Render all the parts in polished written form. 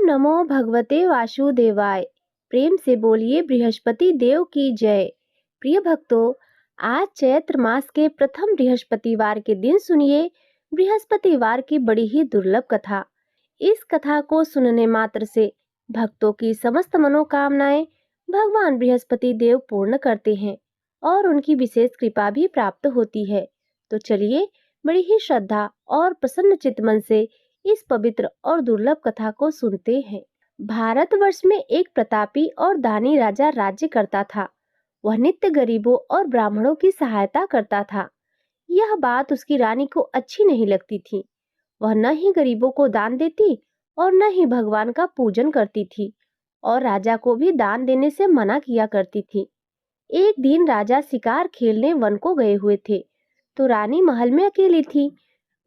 ओम नमो भगवते वासुदेवाय। प्रेम से बोलिए बृहस्पति देव की जय। प्रिय भक्तों, आज चैत्र मास के प्रथम बृहस्पतिवार के दिन सुनिए बृहस्पतिवार की बड़ी ही दुर्लभ कथा। इस कथा को सुनने मात्र से भक्तों की समस्त मनोकामनाएं भगवान बृहस्पति देव पूर्ण करते हैं और उनकी विशेष कृपा भी प्राप्त होती है। तो चलिए बड़ी ही श्रद्धा और प्रसन्न चित्त मन से इस पवित्र और दुर्लभ कथा को सुनते हैं। भारतवर्ष में एक प्रतापी और दानी राजा राज्य करता था। वह नित्य गरीबों और ब्राह्मणों की सहायता करता था। यह बात उसकी रानी को अच्छी नहीं लगती थी। वह न ही गरीबों को दान देती और न ही भगवान का पूजन करती थी और राजा को भी दान देने से मना किया करती थी। एक दिन राजा शिकार खेलने वन को गए हुए थे, तो रानी महल में अकेली थी।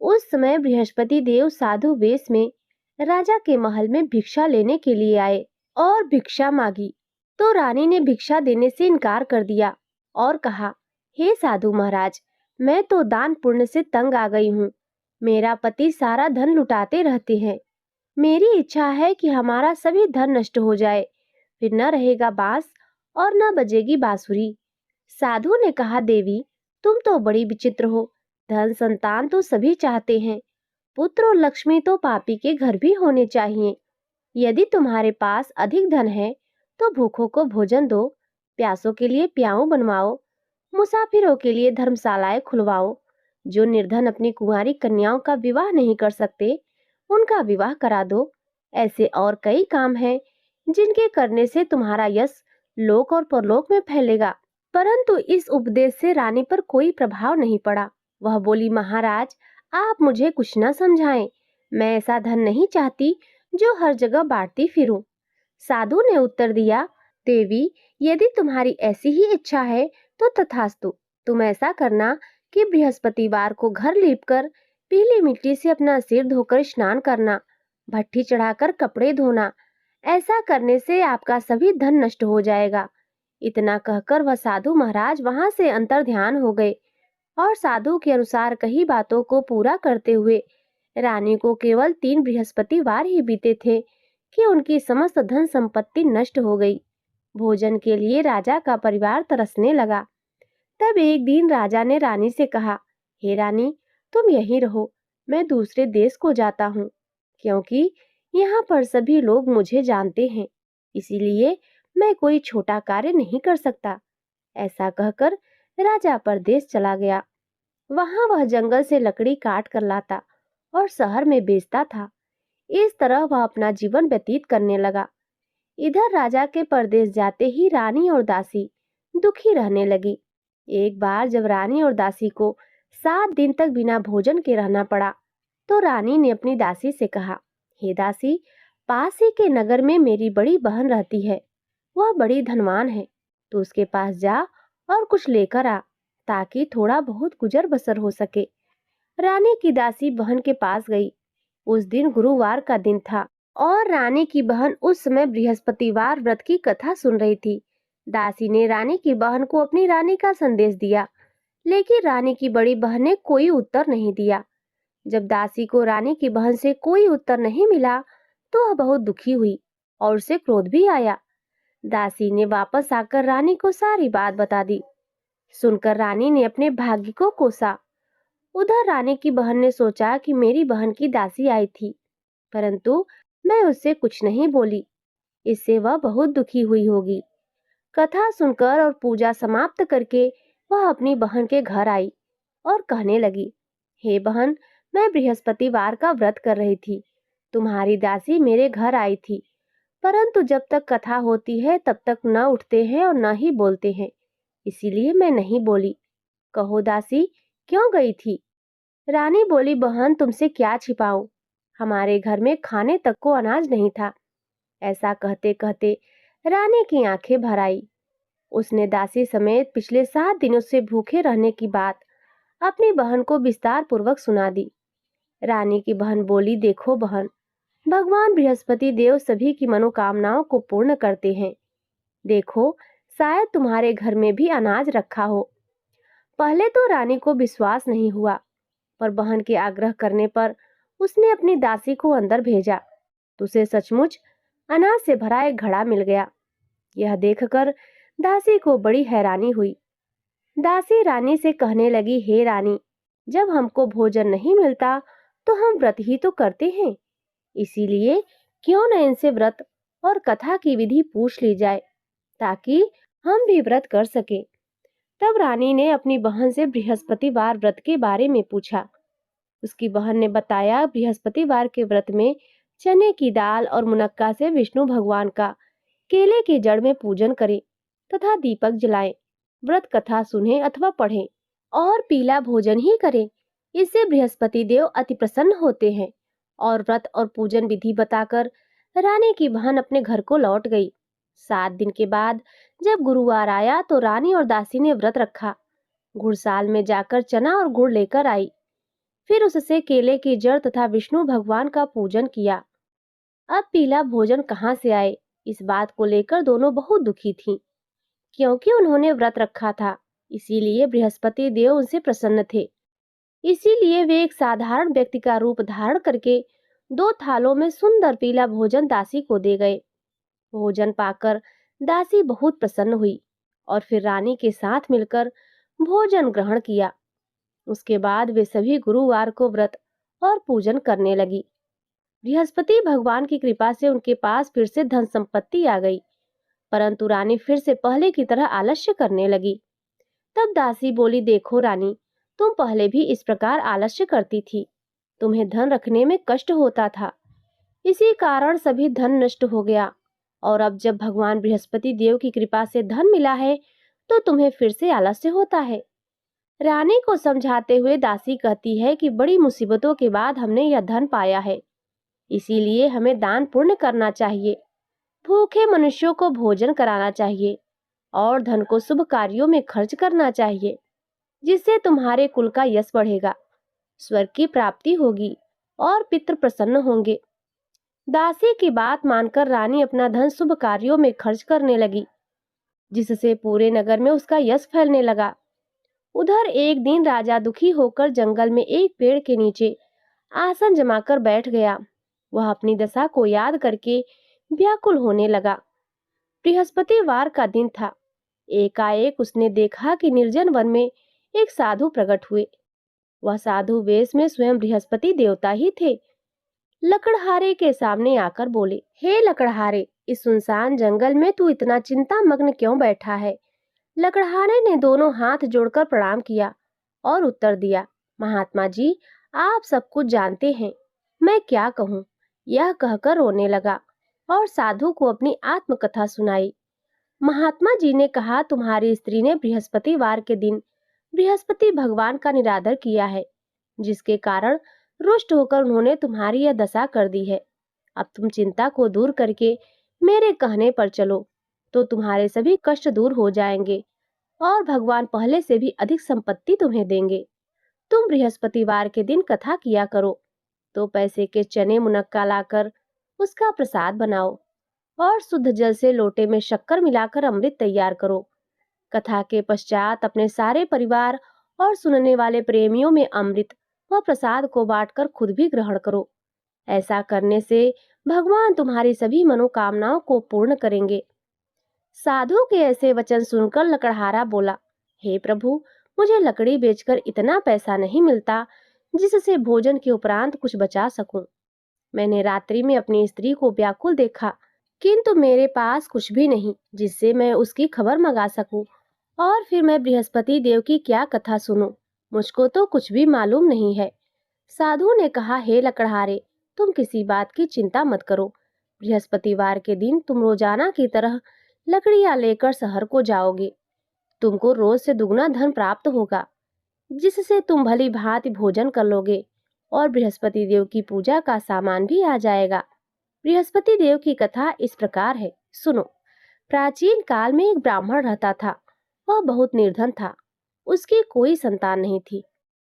उस समय बृहस्पति देव साधु वेश में राजा के महल में भिक्षा लेने के लिए आए और भिक्षा मांगी। तो रानी ने भिक्षा देने से इनकार कर दिया और कहा, हे साधु महाराज, मैं तो दान पुण्य से तंग आ गई हूँ। मेरा पति सारा धन लुटाते रहते हैं। मेरी इच्छा है कि हमारा सभी धन नष्ट हो जाए, फिर न रहेगा बांस और न बजेगी बांसुरी। साधु ने कहा, देवी तुम तो बड़ी विचित्र हो। धन संतान तो सभी चाहते हैं, पुत्र और लक्ष्मी तो पापी के घर भी होने चाहिए। यदि तुम्हारे पास अधिक धन है तो भूखों को भोजन दो, प्यासों के लिए प्याऊ बनवाओ, मुसाफिरों के लिए धर्मशालाएं खुलवाओ। जो निर्धन अपनी कुंवारी कन्याओं का विवाह नहीं कर सकते, उनका विवाह करा दो। ऐसे और कई काम हैं जिनके करने से तुम्हारा यश लोक और परलोक में फैलेगा। परंतु इस उपदेश से रानी पर कोई प्रभाव नहीं पड़ा। वह बोली, महाराज आप मुझे कुछ न समझाएं। मैं ऐसा धन नहीं चाहती जो हर जगह बांटती फिरूं। साधु ने उत्तर दिया, देवी यदि तुम्हारी ऐसी ही इच्छा है तो तथास्तु। तुम ऐसा करना कि बृहस्पतिवार को घर लीपकर पीली मिट्टी से अपना सिर धोकर स्नान करना, भट्ठी चढ़ाकर कपड़े धोना। ऐसा करने से आपका सभी धन नष्ट हो जाएगा। इतना कहकर वह साधु महाराज वहां से अंतर ध्यान हो गए और साधु के अनुसार कही बातों को पूरा करते हुए रानी को केवल 3 बृहस्पतिवार ही बीते थे कि उनकी समस्त धन संपत्ति नष्ट हो गई। भोजन के लिए राजा का परिवार तरसने लगा। तब एक दिन राजा ने रानी से कहा, हे रानी तुम यहीं रहो, मैं दूसरे देश को जाता हूँ, क्योंकि यहाँ पर सभी लोग मुझे जानते हैं, इसीलिए मैं कोई छोटा कार्य नहीं कर सकता। ऐसा कहकर राजा परदेश चला गया। वहां वह जंगल से लकड़ी काट कर लाता और शहर में बेचता था। इस तरह वह अपना जीवन व्यतीत करने लगा। इधर राजा के परदेश जाते ही रानी और दासी दुखी रहने लगी। एक बार जब रानी और दासी को 7 दिन तक बिना भोजन के रहना पड़ा, तो रानी ने अपनी दासी से कहा, हे दासी, पास ही के नगर में मेरी बड़ी बहन रहती है। वह बड़ी धनवान है, तो उसके पास जा और कुछ लेकर आ, ताकि थोड़ा बहुत गुजर बसर हो सके। रानी की दासी बहन के पास गई। उस दिन गुरुवार का दिन था और रानी की बहन उस समय बृहस्पतिवार व्रत की कथा सुन रही थी। दासी ने रानी की बहन को अपनी रानी का संदेश दिया, लेकिन रानी की बड़ी बहन ने कोई उत्तर नहीं दिया। जब दासी को रानी की बहन से कोई उत्तर नहीं मिला, तो वह बहुत दुखी हुई और उसे क्रोध भी आया। दासी ने वापस आकर रानी को सारी बात बता दी। सुनकर रानी ने अपने भाग्य को कोसा। उधर रानी की बहन ने सोचा कि मेरी बहन की दासी आई थी, परंतु मैं उससे कुछ नहीं बोली, इससे वह बहुत दुखी हुई होगी। कथा सुनकर और पूजा समाप्त करके वह अपनी बहन के घर आई और कहने लगी, हे बहन, मैं बृहस्पतिवार का व्रत कर रही थी। तुम्हारी दासी मेरे घर आई थी, परंतु जब तक कथा होती है तब तक न उठते हैं और न ही बोलते हैं, इसीलिए मैं नहीं बोली। कहो दासी, क्यों गई थी? रानी बोली, बहन तुमसे क्या छिपाऊं, हमारे घर में खाने तक को अनाज नहीं था। ऐसा कहते कहते रानी की आंखें भर आई। उसने दासी समेत पिछले 7 दिनों से भूखे रहने की बात अपनी बहन को विस्तार पूर्वक सुना दी। रानी की बहन बोली, देखो बहन, भगवान बृहस्पति देव सभी की मनोकामनाओं को पूर्ण करते हैं। देखो, शायद तुम्हारे घर में भी अनाज रखा हो। पहले तो रानी को विश्वास नहीं हुआ, पर बहन के आग्रह करने पर उसने अपनी दासी को अंदर भेजा। तो उसे सचमुच अनाज से भरा एक घड़ा मिल गया। यह देखकर दासी को बड़ी हैरानी हुई। दासी रानी से कहने लगी, हे रानी, जब हमको भोजन नहीं मिलता तो हम व्रत ही तो करते हैं, इसीलिए क्यों न इनसे व्रत और कथा की विधि पूछ ली जाए ताकि हम भी व्रत कर सके। तब रानी ने अपनी बहन से बृहस्पतिवार व्रत के बारे में पूछा। उसकी बहन ने बताया, बृहस्पतिवार के व्रत में चने की दाल और मुनक्का से विष्णु भगवान का केले की जड़ में पूजन करें तथा दीपक जलाएं, व्रत कथा सुने अथवा पढ़ें और पीला भोजन ही करें। इससे बृहस्पति देव अति प्रसन्न होते हैं। और व्रत और पूजन विधि बताकर रानी की बहन अपने घर को लौट गई। 7 दिन के बाद जब गुरुवार आया तो रानी और दासी ने व्रत रखा। घुड़साल में जाकर चना और गुड़ लेकर आई। फिर उससे केले की जड़ तथा विष्णु भगवान का पूजन किया। अब पीला भोजन कहाँ से आए, इस बात को लेकर दोनों बहुत दुखी थीं, क्योंकि उन्होंने व्रत रखा था, इसीलिए बृहस्पति देव उनसे प्रसन्न थे। इसीलिए वे एक साधारण व्यक्ति का रूप धारण करके 2 थालों में सुंदर पीला भोजन दासी को दे गए। भोजन पाकर दासी बहुत प्रसन्न हुई और फिर रानी के साथ मिलकर भोजन ग्रहण किया। उसके बाद वे सभी गुरुवार को व्रत और पूजन करने लगी। बृहस्पति भगवान की कृपा से उनके पास फिर से धन संपत्ति आ गई, परंतु रानी फिर से पहले की तरह आलस्य करने लगी। तब दासी बोली, देखो रानी, तुम पहले भी इस प्रकार आलस्य करती थी, तुम्हें धन रखने में कष्ट होता था, इसी कारण सभी धन नष्ट हो गया, और अब जब भगवान बृहस्पति देव की कृपा से धन मिला है तो तुम्हें फिर से आलस्य होता है। रानी को समझाते हुए दासी कहती है कि बड़ी मुसीबतों के बाद हमने यह धन पाया है, इसीलिए हमें दान पुण्य करना चाहिए, भूखे मनुष्यों को भोजन कराना चाहिए और धन को शुभ कार्यों में खर्च करना चाहिए, जिससे तुम्हारे कुल का यश बढ़ेगा, स्वर्ग की प्राप्ति होगी और पितृ प्रसन्न होंगे। दासी की बात मानकर रानी अपना धन शुभ कार्यों में खर्च करने लगी, जिससे पूरे नगर में उसका यश फैलने लगा। उधर एक दिन राजा दुखी होकर जंगल में एक पेड़ के नीचे आसन जमाकर बैठ गया। वह अपनी दशा को याद करके व्याकुल होने लगा। बृहस्पतिवार का दिन था। एकाएक उसने देखा कि निर्जन वन में एक साधु प्रकट हुए। वह साधु वेश में स्वयं बृहस्पति देवता ही थे। लकड़हारे के सामने आकर बोले, हे लकड़हारे, इस सुनसान जंगल में तू इतना चिंता मग्न क्यों बैठा है? लकड़हारे ने दोनों हाथ जोड़कर प्रणाम किया और उत्तर दिया, महात्मा जी, आप सब कुछ जानते हैं, मैं क्या कहूँ। यह कहकर रोने लगा और साधु को अपनी आत्मकथा सुनाई। महात्मा जी ने कहा, तुम्हारी स्त्री ने बृहस्पतिवार के दिन बृहस्पति भगवान का निरादर किया है, जिसके कारण रुष्ट होकर उन्होंने तुम्हारी यह दशा कर दी है। अब तुम चिंता को दूर करके मेरे कहने पर चलो, तो तुम्हारे सभी कष्ट दूर हो जाएंगे और भगवान पहले से भी अधिक संपत्ति तुम्हें देंगे। तुम बृहस्पतिवार के दिन कथा किया करो, तो पैसे के चने मुनक्का लाकर उसका प्रसाद बनाओ और शुद्ध जल से लोटे में शक्कर मिलाकर अमृत तैयार करो। कथा के पश्चात अपने सारे परिवार और सुनने वाले प्रेमियों में अमृत व प्रसाद को बांटकर खुद भी ग्रहण करो। ऐसा करने से भगवान तुम्हारी सभी मनोकामनाओं को पूर्ण करेंगे। साधु के ऐसे वचन सुनकर लकड़हारा बोला, हे प्रभु, मुझे लकड़ी बेचकर इतना पैसा नहीं मिलता जिससे भोजन के उपरांत कुछ बचा सकूं। मैंने रात्रि में अपनी स्त्री को व्याकुल देखा, किंतु मेरे पास कुछ भी नहीं जिससे मैं उसकी खबर मंगा सकूं, और फिर मैं बृहस्पति देव की क्या कथा सुनूं? मुझको तो कुछ भी मालूम नहीं है। साधु ने कहा, हे लकड़हारे, तुम किसी बात की चिंता मत करो। बृहस्पतिवार के दिन तुम रोजाना की तरह लकड़ियां लेकर शहर को जाओगे। तुमको रोज से दुगना धन प्राप्त होगा, जिससे तुम भली भांति भोजन कर लोगे और बृहस्पति देव की पूजा का सामान भी आ जाएगा। बृहस्पति देव की कथा इस प्रकार है, सुनो। प्राचीन काल में एक ब्राह्मण रहता था। वह बहुत निर्धन था। उसकी कोई संतान नहीं थी।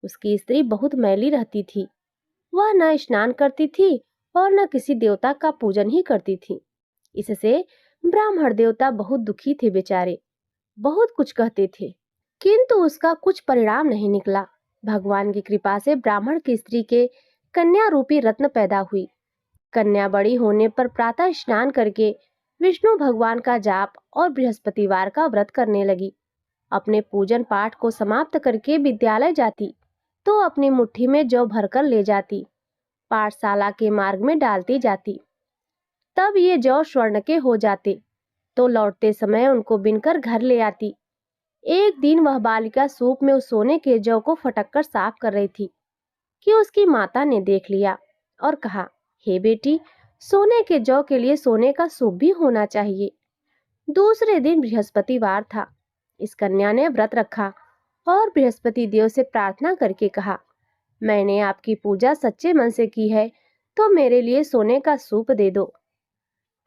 उसकी स्त्री बहुत मैली रहती थी। वह न स्नान करती थी और न किसी देवता का पूजन ही करती थी। इससे ब्राह्मण देवता बहुत दुखी थे बेचारे। बहुत कुछ कहते थे, किंतु उसका कुछ परिणाम नहीं निकला। भगवान की कृपा से ब्राह्मण की स्त्री के कन्या रूपी रत्न पैदा हुई। कन्या बड़ी होने पर प्रातः स्नान करके विष्णु भगवान का जाप और बृहस्पतिवार का व्रत करने लगी। अपने पूजन पाठ को समाप्त करके विद्यालय जाती तो अपनी मुट्ठी में जौ भरकर ले जाती, पाठशाला के मार्ग में डालती जाती। तब ये जौ स्वर्ण के हो जाते तो लौटते समय उनको बिनकर घर ले आती। एक दिन वह बालिका सूप में उस सोने के जौ को फटक कर साफ कर रही थी कि उसकी माता ने देख लिया और कहा, हे बेटी, सोने के जौ के लिए सोने का सूप भी होना चाहिए। दूसरे दिन बृहस्पतिवार था। इस कन्या ने व्रत रखा और बृहस्पति देव से प्रार्थना करके कहा, मैंने आपकी पूजा सच्चे मन से की है तो मेरे लिए सोने का सूप दे दो।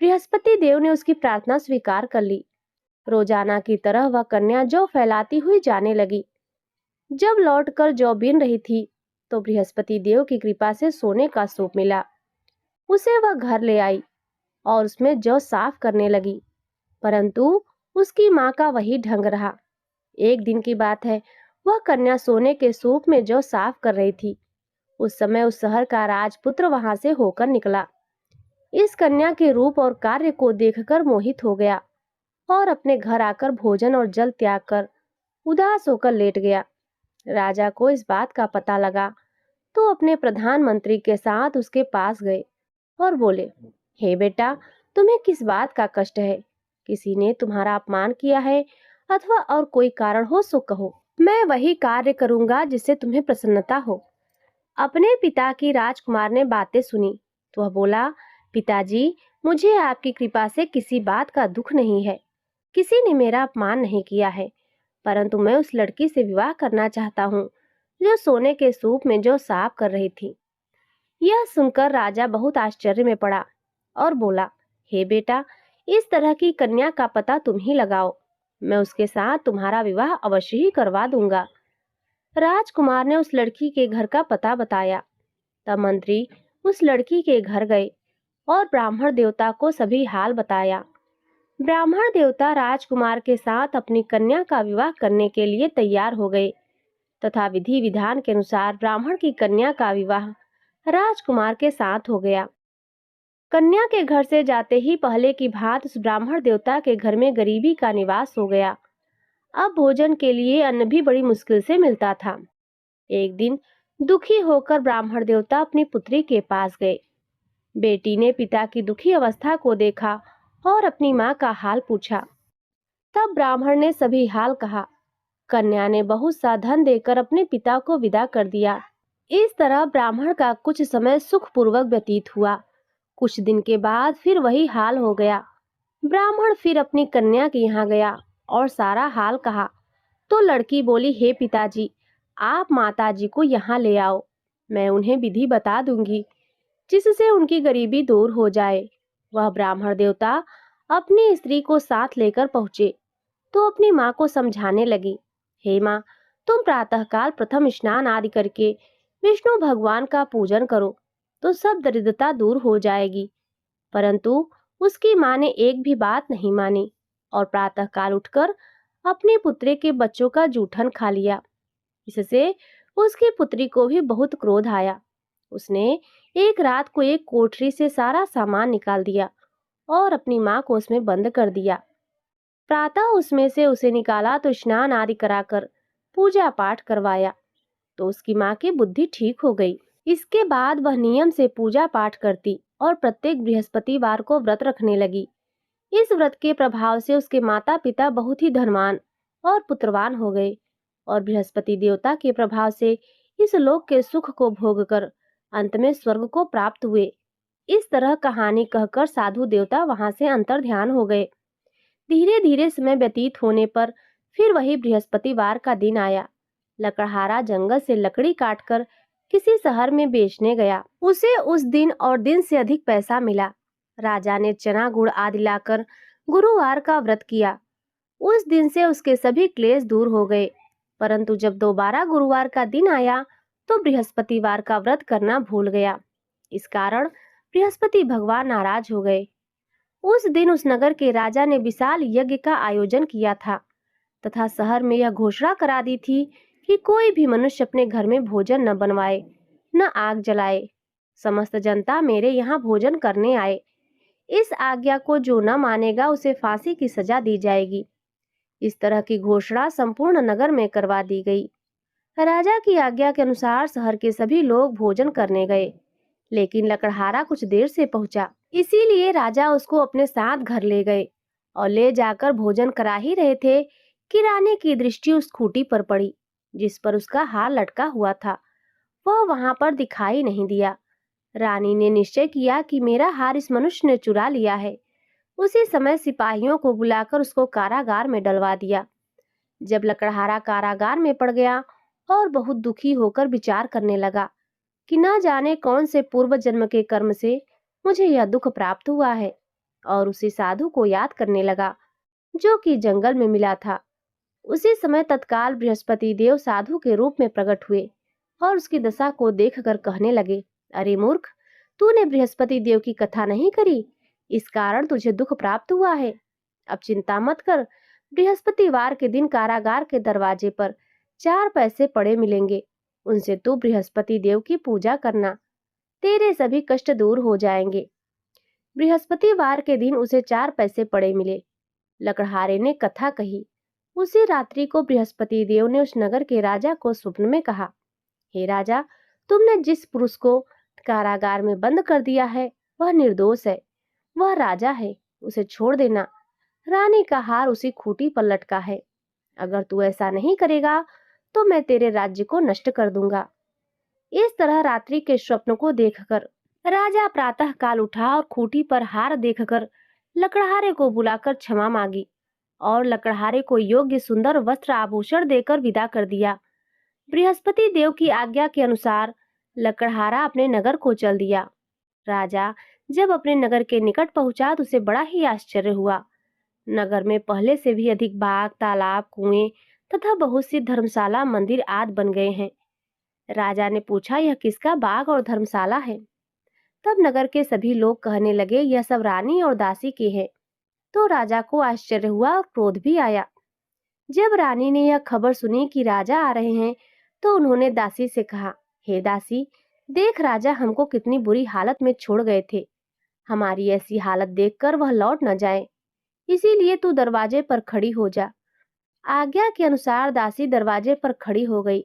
बृहस्पति देव ने उसकी प्रार्थना स्वीकार कर ली। रोजाना की तरह वह कन्या जौ फैलाती हुई जाने लगी। जब लौटकर जौ बीन रही थी तो बृहस्पति देव की कृपा से सोने का सूप मिला। उसे वह घर ले आई और उसमें जौ साफ करने लगी, परंतु उसकी माँ का वही ढंग रहा। एक दिन की बात है, वह कन्या सोने के सूप में जौ साफ कर रही थी। उस समय उस शहर का राजपुत्र वहां से होकर निकला। इस कन्या के रूप और कार्य को देखकर मोहित हो गया और अपने घर आकर भोजन और जल त्याग कर उदास होकर लेट गया। राजा को इस बात का पता लगा तो अपने प्रधानमंत्री के साथ उसके पास गए और बोले, हे बेटा, तुम्हें किस बात का कष्ट है? किसी ने तुम्हारा अपमान किया है अथवा और कोई कारण हो सो कहो, मैं वही कार्य करूंगा जिससे तुम्हें प्रसन्नता हो। अपने पिता की राजकुमार ने बातें सुनी तो वह बोला, पिताजी, मुझे आपकी कृपा से किसी बात का दुख नहीं है। किसी ने मेरा अपमान नहीं किया है, परंतु मैं उस लड़की से विवाह करना चाहता हूँ जो सोने के सूप में जो साफ कर रही थी। यह सुनकर राजा बहुत आश्चर्य में पड़ा और बोला, हे बेटा, इस तरह की कन्या का पता तुम ही लगाओ, मैं उसके साथ तुम्हारा विवाह अवश्य ही करवा दूंगा। राजकुमार ने उस लड़की के घर का पता बताया। तब मंत्री उस लड़की के घर गए और ब्राह्मण देवता को सभी हाल बताया। ब्राह्मण देवता राजकुमार के साथ अपनी कन्या का विवाह करने के लिए तैयार हो गए तथा विधि विधान के अनुसार ब्राह्मण की कन्या का विवाह राजकुमार के साथ हो गया। कन्या के घर से जाते ही पहले की भांति उस ब्राह्मण देवता के घर में गरीबी का निवास हो गया। अब भोजन के लिए अन्न भी बड़ी मुश्किल से मिलता था। एक दिन दुखी होकर ब्राह्मण देवता अपनी पुत्री के पास गए। बेटी ने पिता की दुखी अवस्था को देखा और अपनी माँ का हाल पूछा। तब ब्राह्मण ने सभी हाल कहा। कन्या ने बहुत सा धन देकर अपने पिता को विदा कर दिया। इस तरह ब्राह्मण का कुछ समय सुखपूर्वक व्यतीत हुआ। कुछ दिन के बाद फिर वही हाल हो गया। ब्राह्मण फिर अपनी कन्या के यहाँ गया और सारा हाल कहा तो लड़की बोली, हे पिताजी, आप माताजी को यहाँ ले आओ, मैं उन्हें विधि बता दूंगी जिससे उनकी गरीबी दूर हो जाए। वह ब्राह्मण देवता अपनी स्त्री को साथ लेकर पहुंचे तो अपनी माँ को समझाने लगी, हे माँ, तुम प्रातःकाल प्रथम स्नान आदि करके विष्णु भगवान का पूजन करो तो सब दरिद्रता दूर हो जाएगी। परंतु उसकी माँ ने एक भी बात नहीं मानी और प्रातःकाल उठकर अपनी पुत्री के बच्चों का जूठन खा लिया। इससे उसकी पुत्री को भी बहुत क्रोध आया। उसने एक रात को एक कोठरी से सारा सामान निकाल दिया और अपनी माँ को उसमें बंद कर दिया। प्रातः उसमें से उसे निकाला तो स्नान आदि कराकर पूजा पाठ करवाया तो उसकी माँ की बुद्धि ठीक हो गई। इसके बाद वह नियम से पूजा पाठ करती और प्रत्येक बृहस्पतिवार को व्रत रखने लगी। इस व्रत के प्रभाव से उसके माता पिता बहुत ही धनवान और पुत्रवान हो गए और बृहस्पति देवता के प्रभाव से इस लोक के सुख को भोगकर अंत में स्वर्ग को प्राप्त हुए। इस तरह कहानी कहकर साधु देवता वहां से अंतर्ध्यान हो गए। धीरे धीरे समय व्यतीत होने पर फिर वही बृहस्पतिवार का दिन आया। लकड़हारा जंगल से लकड़ी काटकर किसी शहर में बेचने गया। उसे उस दिन और दिन से अधिक पैसा मिला। राजा ने चना गुड़ आदि लाकर गुरुवार का व्रत किया। उस दिन से उसके सभी क्लेश दूर हो गए। परंतु जब दोबारा गुरुवार का दिन आया तो बृहस्पतिवार का व्रत करना भूल गया। इस कारण बृहस्पति भगवान नाराज हो गए। उस दिन उस नगर के राजा ने विशाल यज्ञ का आयोजन किया था तथा शहर में यह घोषणा करा दी थी कि कोई भी मनुष्य अपने घर में भोजन न बनवाए, न आग जलाए। समस्त जनता मेरे यहाँ भोजन करने आए। इस आज्ञा को जो न मानेगा उसे फांसी की सजा दी जाएगी। इस तरह की घोषणा संपूर्ण नगर में करवा दी गई। राजा की आज्ञा के अनुसार शहर के सभी लोग भोजन करने गए, लेकिन लकड़हारा कुछ देर से पहुंचा। इसीलिए राजा उसको अपने साथ घर ले गए और ले जाकर भोजन करा ही रहे थे कि रानी की दृष्टि उस खूंटी पर पड़ी जिस पर उसका हार लटका हुआ था। वह वहां पर दिखाई नहीं दिया। रानी ने निश्चय किया कि मेरा हार इस मनुष्य ने चुरा लिया है। उसी समय सिपाहियों को बुलाकर उसको कारागार में डलवा दिया। जब लकड़हारा कारागार में पड़ गया और बहुत दुखी होकर विचार करने लगा कि न जाने कौन से पूर्व जन्म के कर्म से मुझे यह दुख प्राप्त हुआ है, और उसी साधु को याद करने लगा जो कि जंगल में मिला था। उसी समय तत्काल बृहस्पति देव साधु के रूप में प्रकट हुए और उसकी दशा को देखकर कहने लगे, अरे मूर्ख, तूने बृहस्पति देव की कथा नहीं करी, इस कारण तुझे दुख प्राप्त हुआ है। अब चिंता मत कर, बृहस्पतिवार के दिन कारागार के दरवाजे पर 4 पैसे पड़े मिलेंगे। उनसे तू बृहस्पति देव की पूजा करना, तेरे सभी कष्ट दूर हो जाएंगे। बृहस्पतिवार के दिन उसे 4 पैसे पड़े मिले। लकड़हारे ने कथा कही। उसी रात्रि को बृहस्पति देव ने उस नगर के राजा को स्वप्न में कहा, हे राजा, तुमने जिस पुरुष को कारागार में बंद कर दिया है वह निर्दोष है, वह राजा है, उसे छोड़ देना। रानी का हार उसी खूंटी पर लटका है। अगर तू ऐसा नहीं करेगा तो मैं तेरे राज्य को नष्ट कर दूंगा। इस तरह रात्रि के स्वप्न को देखकर राजा प्रातः काल उठा और खूंटी पर हार देखकर लकड़हारे को बुलाकर क्षमा मांगी और लकड़हारे को योग्य सुंदर वस्त्र आभूषण देकर विदा कर दिया। बृहस्पति देव की आज्ञा के अनुसार लकड़हारा अपने नगर को चल दिया। राजा जब अपने नगर के निकट पहुंचा तो उसे बड़ा ही आश्चर्य हुआ। नगर में पहले से भी अधिक बाग, तालाब, कुएं तथा बहुत सी धर्मशाला, मंदिर आदि बन गए हैं। राजा ने पूछा, यह किसका बाग और धर्मशाला है? तब नगर के सभी लोग कहने लगे, यह सब रानी और दासी के हैं। तो राजा को आश्चर्य हुआ और क्रोध भी आया। जब रानी ने यह खबर सुनी कि राजा आ रहे हैं तो उन्होंने दासी से कहा, हे दासी, देख राजा हमको कितनी बुरी हालत में छोड़ गए थे। हमारी ऐसी हालत देखकर वह लौट न जाए, इसीलिए तू दरवाजे पर खड़ी हो जा। आज्ञा के अनुसार दासी दरवाजे पर खड़ी हो गई।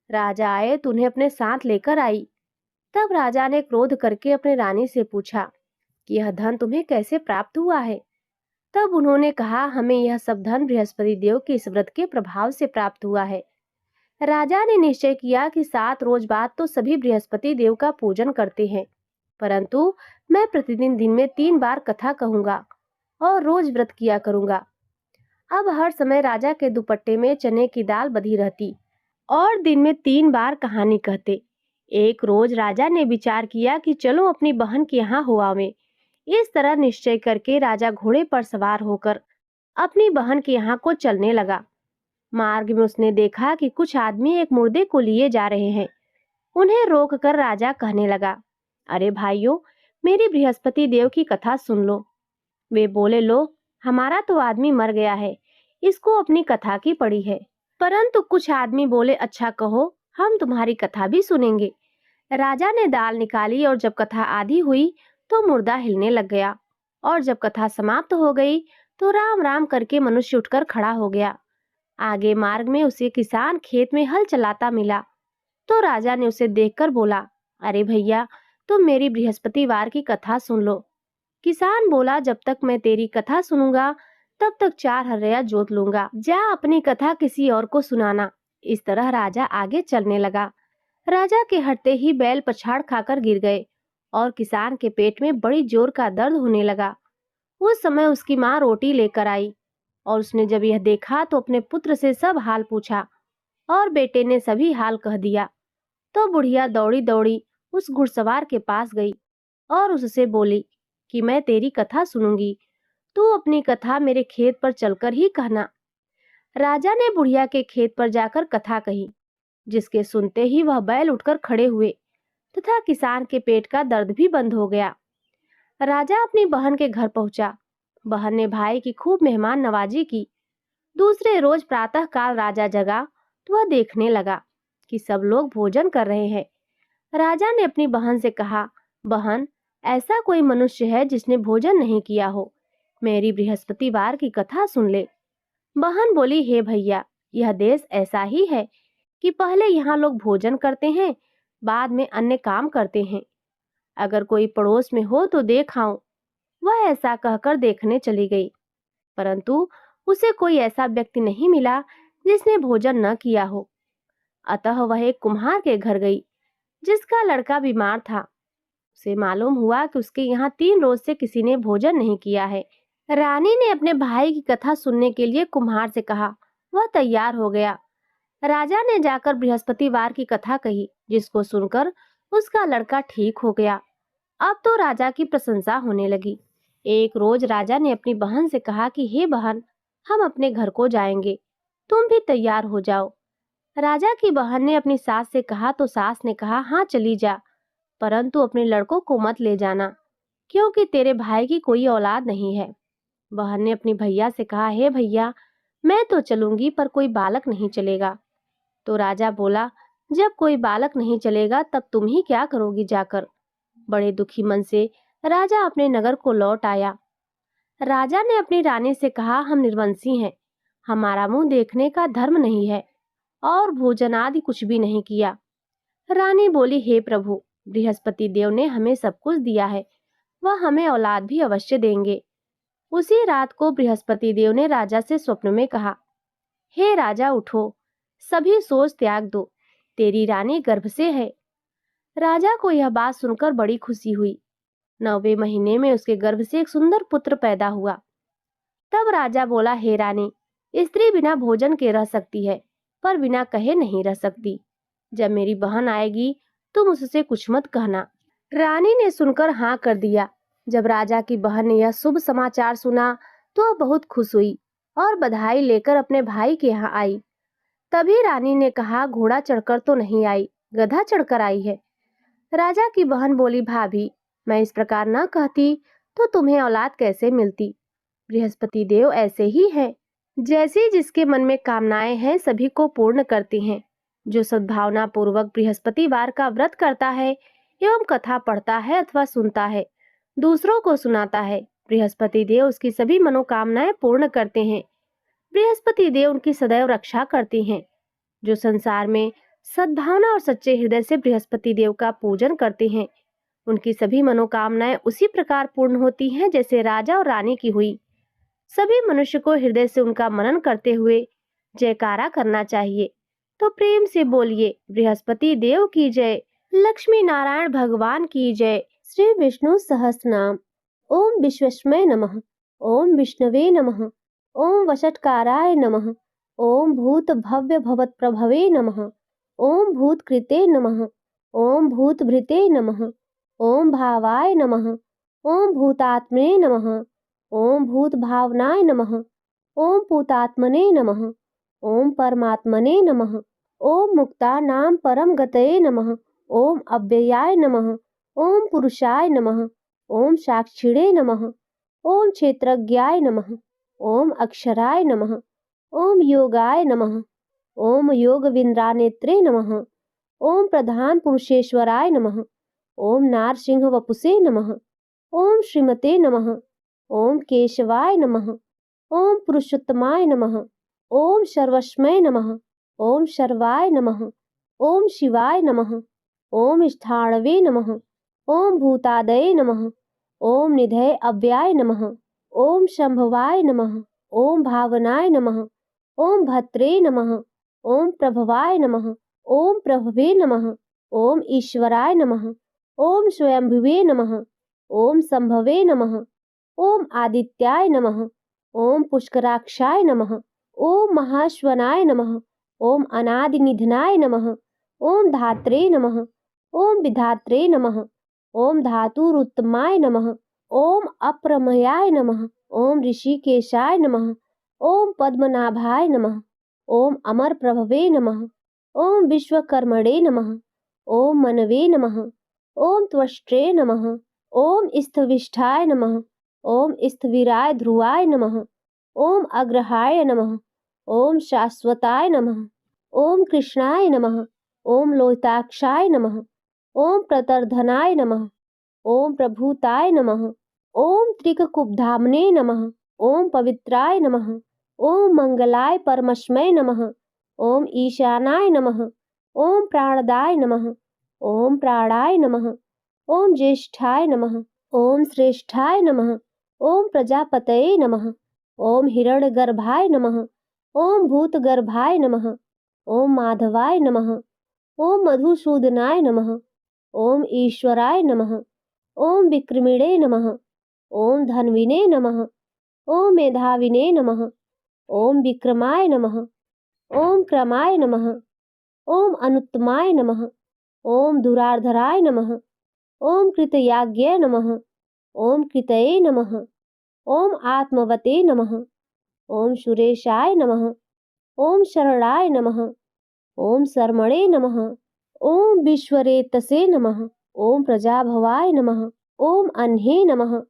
राजा आए तो उन्हें अपने साथ लेकर आई। तब राजा ने क्रोध करके अपने रानी से पूछा कि यह धन तुम्हें कैसे प्राप्त हुआ है? तब उन्होंने कहा, हमें यह सब धन बृहस्पति देव के इस व्रत के प्रभाव से प्राप्त हुआ है। राजा ने निश्चय किया कि 7 रोज बाद तो सभी बृहस्पति देव का पूजन करते हैं, परंतु मैं प्रतिदिन दिन में 3 बार कथा कहूंगा और रोज व्रत किया करूंगा। अब हर समय राजा के दुपट्टे में चने की दाल बधी रहती और दिन में 3 बार कहानी कहते। एक रोज राजा ने विचार किया कि चलो अपनी बहन के यहाँ हो आवें। इस तरह निश्चय करके राजा घोड़े पर सवार होकर अपनी बहन के यहाँ को चलने लगा। मार्ग में उसने देखा कि कुछ आदमी एक मुर्दे को लिए जा रहे हैं। उन्हें रोककर राजा कहने लगा, अरे भाइयों, मेरी बृहस्पति देव की कथा सुन लो। वे बोले, लो, हमारा तो आदमी मर गया है, इसको अपनी कथा की पड़ी है। परंतु कुछ आदमी बोले, अच्छा कहो, हम तुम्हारी कथा भी सुनेंगे। राजा ने दाल निकाली और जब कथा आधी हुई तो मुर्दा हिलने लग गया, और जब कथा समाप्त हो गई तो राम राम करके मनुष्य उठकर खड़ा हो गया। आगे मार्ग में उसे किसान खेत में हल चलाता मिला। तो राजा ने उसे देखकर बोला, अरे भैया, तुम मेरी बृहस्पतिवार की कथा सुन लो। किसान बोला, जब तक मैं तेरी कथा सुनूंगा तब तक 4 हर्रया जोत लूंगा, जा अपनी कथा किसी और को सुनाना। इस तरह राजा आगे चलने लगा। राजा के हटते ही बैल पछाड़ खाकर गिर गए और किसान के पेट में बड़ी जोर का दर्द होने लगा। उस समय उसकी माँ रोटी लेकर आई और उसने जब यह देखा तो अपने पुत्र से सब हाल पूछा और बेटे ने सभी हाल कह दिया। तो बुढ़िया दौड़ी दौड़ी उस घुड़सवार के पास गई और उससे बोली कि मैं तेरी कथा सुनूंगी, तू अपनी कथा मेरे खेत पर चलकर ही कहना। राजा ने बुढ़िया के खेत पर जाकर कथा कही, जिसके सुनते ही वह बैल उठकर खड़े हुए तथा किसान के पेट का दर्द भी बंद हो गया। राजा अपनी बहन के घर पहुंचा। बहन ने भाई की खूब मेहमान नवाजी की। दूसरे रोज प्रातः काल राजा जगा तो वह देखने लगा कि सब लोग भोजन कर रहे हैं। राजा ने अपनी बहन से कहा, बहन, ऐसा कोई मनुष्य है जिसने भोजन नहीं किया हो? मेरी बृहस्पतिवार की कथा सुन ले। बहन बोली, हे भैया, यह देश ऐसा ही है कि पहले यहाँ लोग भोजन करते हैं, बाद में अन्य काम करते हैं। अगर कोई पड़ोस में हो तो देख आऊं। वह ऐसा कहकर देखने चली गई, परंतु उसे कोई ऐसा व्यक्ति नहीं मिला जिसने भोजन न किया हो। अतः वह एक कुम्हार के घर गई, जिसका लड़का बीमार था। उसे मालूम हुआ कि उसके यहाँ 3 रोज से किसी ने भोजन नहीं किया है। रानी ने अपने भाई की कथा सुनने के लिए कुम्हार से कहा। वह तैयार हो गया। राजा ने जाकर बृहस्पतिवार की कथा कही, जिसको सुनकर उसका लड़का ठीक हो गया। अब तो राजा की प्रशंसा होने लगी। एक रोज राजा ने अपनी बहन से कहा कि हे बहन, हम अपने घर को जाएंगे, तुम भी तैयार हो जाओ। राजा की बहन ने अपनी सास से कहा तो सास ने कहा, हाँ चली जा, परंतु अपने लड़कों को मत ले जाना, क्योंकि तेरे भाई की कोई औलाद नहीं है। बहन ने अपनी भैया से कहा, हे भैया, मैं तो चलूंगी पर कोई बालक नहीं चलेगा। तो राजा बोला, जब कोई बालक नहीं चलेगा तब तुम ही क्या करोगी जाकर? बड़े दुखी मन से राजा अपने नगर को लौट आया। राजा ने अपनी रानी से कहा, हम निर्वंशी हैं, हमारा मुंह देखने का धर्म नहीं है और भोजन आदि कुछ भी नहीं किया। रानी बोली, हे प्रभु, बृहस्पति देव ने हमें सब कुछ दिया है, वह हमें औलाद भी अवश्य देंगे। उसी रात को बृहस्पति देव ने राजा से स्वप्न में कहा, हे राजा, उठो, सभी सोच त्याग दो, तेरी रानी गर्भ से है। राजा को यह बात सुनकर बड़ी खुशी हुई। 9वें महीने में उसके गर्भ से एक सुंदर पुत्र पैदा हुआ। तब राजा बोला, हे रानी, स्त्री बिना भोजन के रह सकती है, पर बिना कहे नहीं रह सकती। जब मेरी बहन आएगी तुम उससे कुछ मत कहना। रानी ने सुनकर हाँ कर दिया। जब राजा की बहन ने यह शुभ समाचार सुना तो वह बहुत खुश हुई और बधाई लेकर अपने भाई के यहाँ आई। तभी रानी ने कहा, घोड़ा चढ़कर तो नहीं आई, गधा चढ़कर आई है। राजा की बहन बोली, भाभी, मैं इस प्रकार न कहती तो तुम्हें औलाद कैसे मिलती? बृहस्पति देव ऐसे ही हैं, जैसे जिसके मन में कामनाएं हैं सभी को पूर्ण करते हैं। जो सद्भावना पूर्वक बृहस्पतिवार का व्रत करता है एवं कथा पढ़ता है अथवा सुनता है, दूसरों को सुनाता है, बृहस्पति देव उसकी सभी मनोकामनाएं पूर्ण करते हैं। बृहस्पति देव उनकी सदैव रक्षा करते हैं। जो संसार में सद्भावना और सच्चे हृदय से बृहस्पति देव का पूजन करते हैं, उनकी सभी मनोकामनाएं उसी प्रकार पूर्ण होती हैं जैसे राजा और रानी की हुई। सभी मनुष्य को हृदय से उनका मनन करते हुए जयकारा करना चाहिए। तो प्रेम से बोलिए, बृहस्पति देव की जय, लक्ष्मी नारायण भगवान की जय। श्री विष्णु सहस्रनाम। ओम विश्वस्मय नमः। ओम विष्णवे नमः। ओम वषट्काराय नमः। ओम भूत भव्य भवत प्रभवे नमः। ओम भूत कृते नमः। ओम भूत भृते नमः। ओम भावाय नमः। ओम भूतात्मने नमः। ओम भूत भावनाय नमः। ओम पूतात्मने नमः। ओम परमात्मने नमः। ओम मुक्तानां परम गतये नमः। ओम अव्ययाय नमः। ओम पुरुषाय नमः। ओम साक्षिणे नमः। ओम क्षेत्रज्ञाय नमः। ओम अक्षराय नमः। ओम योगाय नमः। ओम योग विंद्रानेत्रे नमः। ओम प्रधान पुरुषेश्वराय नमः। ओम नारसिंह वपुषे नमः। ओम श्रीमते नमः। ओम केशवाय नमः। ओम पुरुषोत्तमाय नमः। ओम सर्वस्मय नमः। ओम सर्वाय नमः। ओम शिवाय नमः। ओम स्थाणवे नमः। ओम भूतादये नमः। ओम निधये अव्याय नमः। ओम शंभवाय नमः। ओम भावनाय नमः। ओम भद्रे नमः। ओम प्रभवाय नमः। ओम प्रभवे नमः। ओम ईश्वराय नमः। ओम स्वयंभुवे नमः। ओम संभवे नमः। ओम आदित्याय नमः। ओम पुष्कराक्षाय नमः। ओम महाश्वनाय नमः। ओम अनादिनिधनाय नमः। ओम धात्रे नमः। ओम विधात्रे नमः। ओम धातुरुत्तमाय नमः। ओम अप्रमयाय नमः। ओम ऋषिकेशाय नमः। ओम पद्मनाभाय नमः। ओम अमर प्रभवे नमः। ओम विश्वकर्मणे नमः। ओम मनवे नमः। ओम त्वष्ट्रे नमः। ओम स्थविष्ठाय नमः। ओम स्थविराय ध्रुवाय नमः। ओम अग्रहाय नमः। ओम शाश्वताय नमः। ओम कृष्णाय नमः। ओम लोहिताक्षाय नमः। ओम प्रतर्धनाय नमः। ओम प्रभूताय नमः। ओम त्रिककुब्धाम्ने नमः। ओम पवित्राय नमः। ओम मंगलाय परमस्मै नमः। ओम ईशानाय नमः। ओम प्राणदाय नमः। ओम प्राणाय नमः। ओम ज्येष्ठाय नमः। ओम श्रेष्ठाय नमः। ओम प्रजापतये नमः। ओम हिरण्यगर्भाय नमः। ओम भूतगर्भाय नमः। ओम माधवाय नमः। ओम मधुसूदनाय नमः। ओम ईश्वराय नमः। ओम विक्रमिणे नमः। ओम धन्विने नमः। ओम मेधाविने नमः। ओम विक्रमाय नमः। ओम क्रमाय नमः। ओम अनुत्तमाय नमः। ओम दुराधराय नमः। ओम कृतयाज्ञे नमः। ओम कृतये नमः। ओम आत्मवते नमः। ओम सुरेशाय नमः। ओम शरणाय नमः। ओम शर्मणे नमः। ओम विश्वरेतसे नमः। ओम प्रजाभवाय नमः। ओम अह्ने नमः।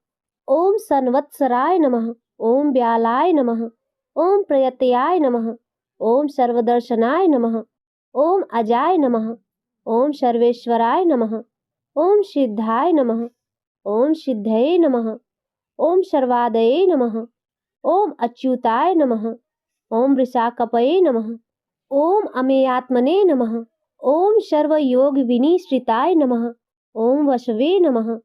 ओम संवत्सराय नमः। ओम व्यालाय नमः। ओम प्रयत्याय नमः। ओम सर्वदर्शनाय नमः। ओम अजाय नमः। ओम सर्वेश्वराय नमः। ओम सिद्धाय नमः। ओम सिद्धये नमः। ओम सर्वादये नमः। ओम अच्युताय नमः। ओम वृषाकपये नमः। ओम अमेयात्मने नमः। ओम सर्वयोगविनिश्रिताय नमः। ओम वशवे नमः।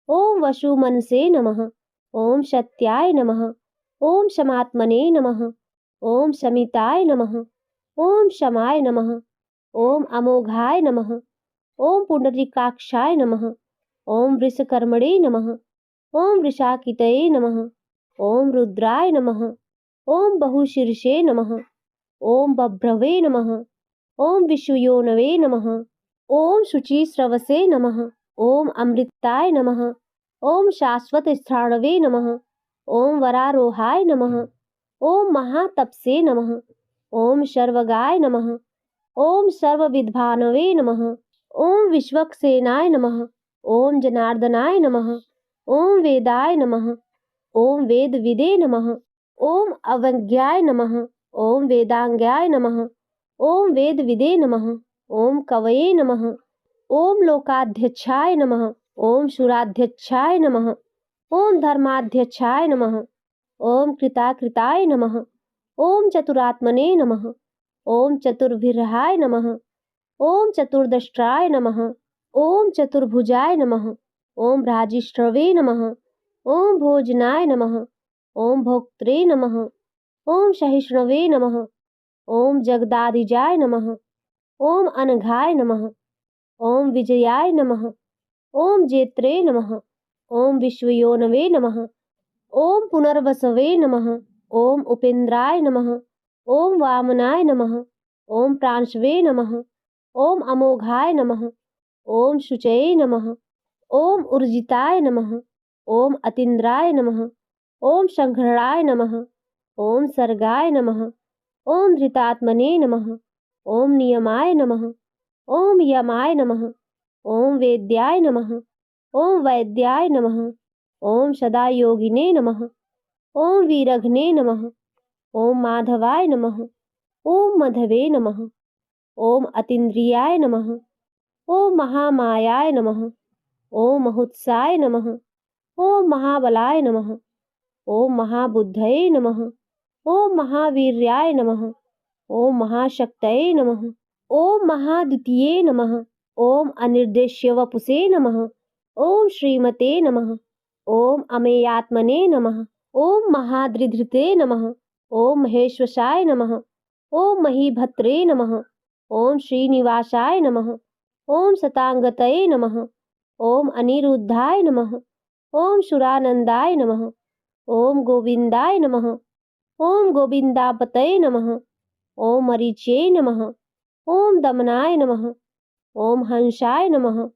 ओम वसुमनसे नमः। ओम सत्याय नमः। ओम शमात्मने नमः। ओम शमिताय नमः। ओम शमाय नमः। ओम अमोघाय नमः। ओम पुंडरीकाक्षाय नमः। ओम वृषकर्मणे नमः। ओम वृषाकितये नमः। ओम रुद्राय नमः। ओम बहुशीर्षे नमः। ओम बभ्रवे नमः। ओम विश्वयोनवे नमः। ओम शुचिस्रवसे नमः। ओम अमृताय नमः। ओम शाश्वत स्थाणवे नमः। ओम वरारोहाय नमः। ओम महातपसे नमः। ओम सर्वगाय नमः। ओम सर्वविद्भानवे नमः। ओम विश्वक्सेनाय नमः। ओम जनार्दनाय नमः। ओम वेदाय नमः। ओम वेदविदे नमः। ओम अवज्ञाय नमः। ओम वेदांगाय नमः। ओम वेदविदे नमः। ओम कवये नमः। ओम लोकाध्यक्षाय नमः। ओम सुराध्यक्षाय नमः। ओम धर्माध्यक्षाय नमः। ओम कृताकृताय नमः। ओम चतुरात्मने नमः। ओम चतुर्भिर्हाय नमः। ओम चतुर्दष्ट्राय नमः। ओम चतुर्भुजाय नमः। ओम भ्राजिष्ठवे नमः। ओम भोजनाय नमः। ओम भोक्त्रे नमः। ओम सहिष्णवे नमः। ओम जगदादिजाय नमः। ओम अनघाय नमः। ओम विजयाय नमः। ओम जेत्रे नमः। ओम विश्वयोनवे नमः। ओम पुनर्वसवे नमः। ओम उपेन्द्राय नमः। ओम वामनाय नमः। ओम प्रांशवे नमः। ओम अमोघाय नमः। ओम शुचये नमः। ओम ऊर्जिताय नमः। ओम अतीन्द्राय नमः। ओम संघ्राय नमः। ओम सर्गाय नमः। ओम धृतात्मने नमः। ओम नियमाय नमः। ओम यमाय नमः। ओम वेद्याय नमः। ओम वैद्याय नमः। ओम सदायोगिने नमः। ओम वीरघ्ने नमः। ओम माधवाय नमः। ओम मधवे नमः। ओम अतीन्द्रियाय नमः। ओम महामायाय नमः। ओम महुत्साय नमः। ओम महाबलाय नमः। ओम महाबुद्धये नमः। ओम महावीर्याय नमः। ओम महाशक्तये नमः। ओम महाद्वितीये नमः। ओम अनिर्देश्य वपुषे नमः। ओम श्रीमते नमः। ओम अमेयात्मने नमः। ओम महाद्रिधृते नमः। ओम महेश्वसाय नमः। ओम महीभद्रे नमः। ओम श्रीनिवासाय नमः। ओम शतांगतये नमः। ओम अनिरुद्धाय नमः। ओम सुरानंदाय नमः। ओम गोविंदाय नमः। ओम गोविंदापतये नमः। ओम मरीच्ये नमः। ओम दमनाय नमः। ओम हंसाय नमः।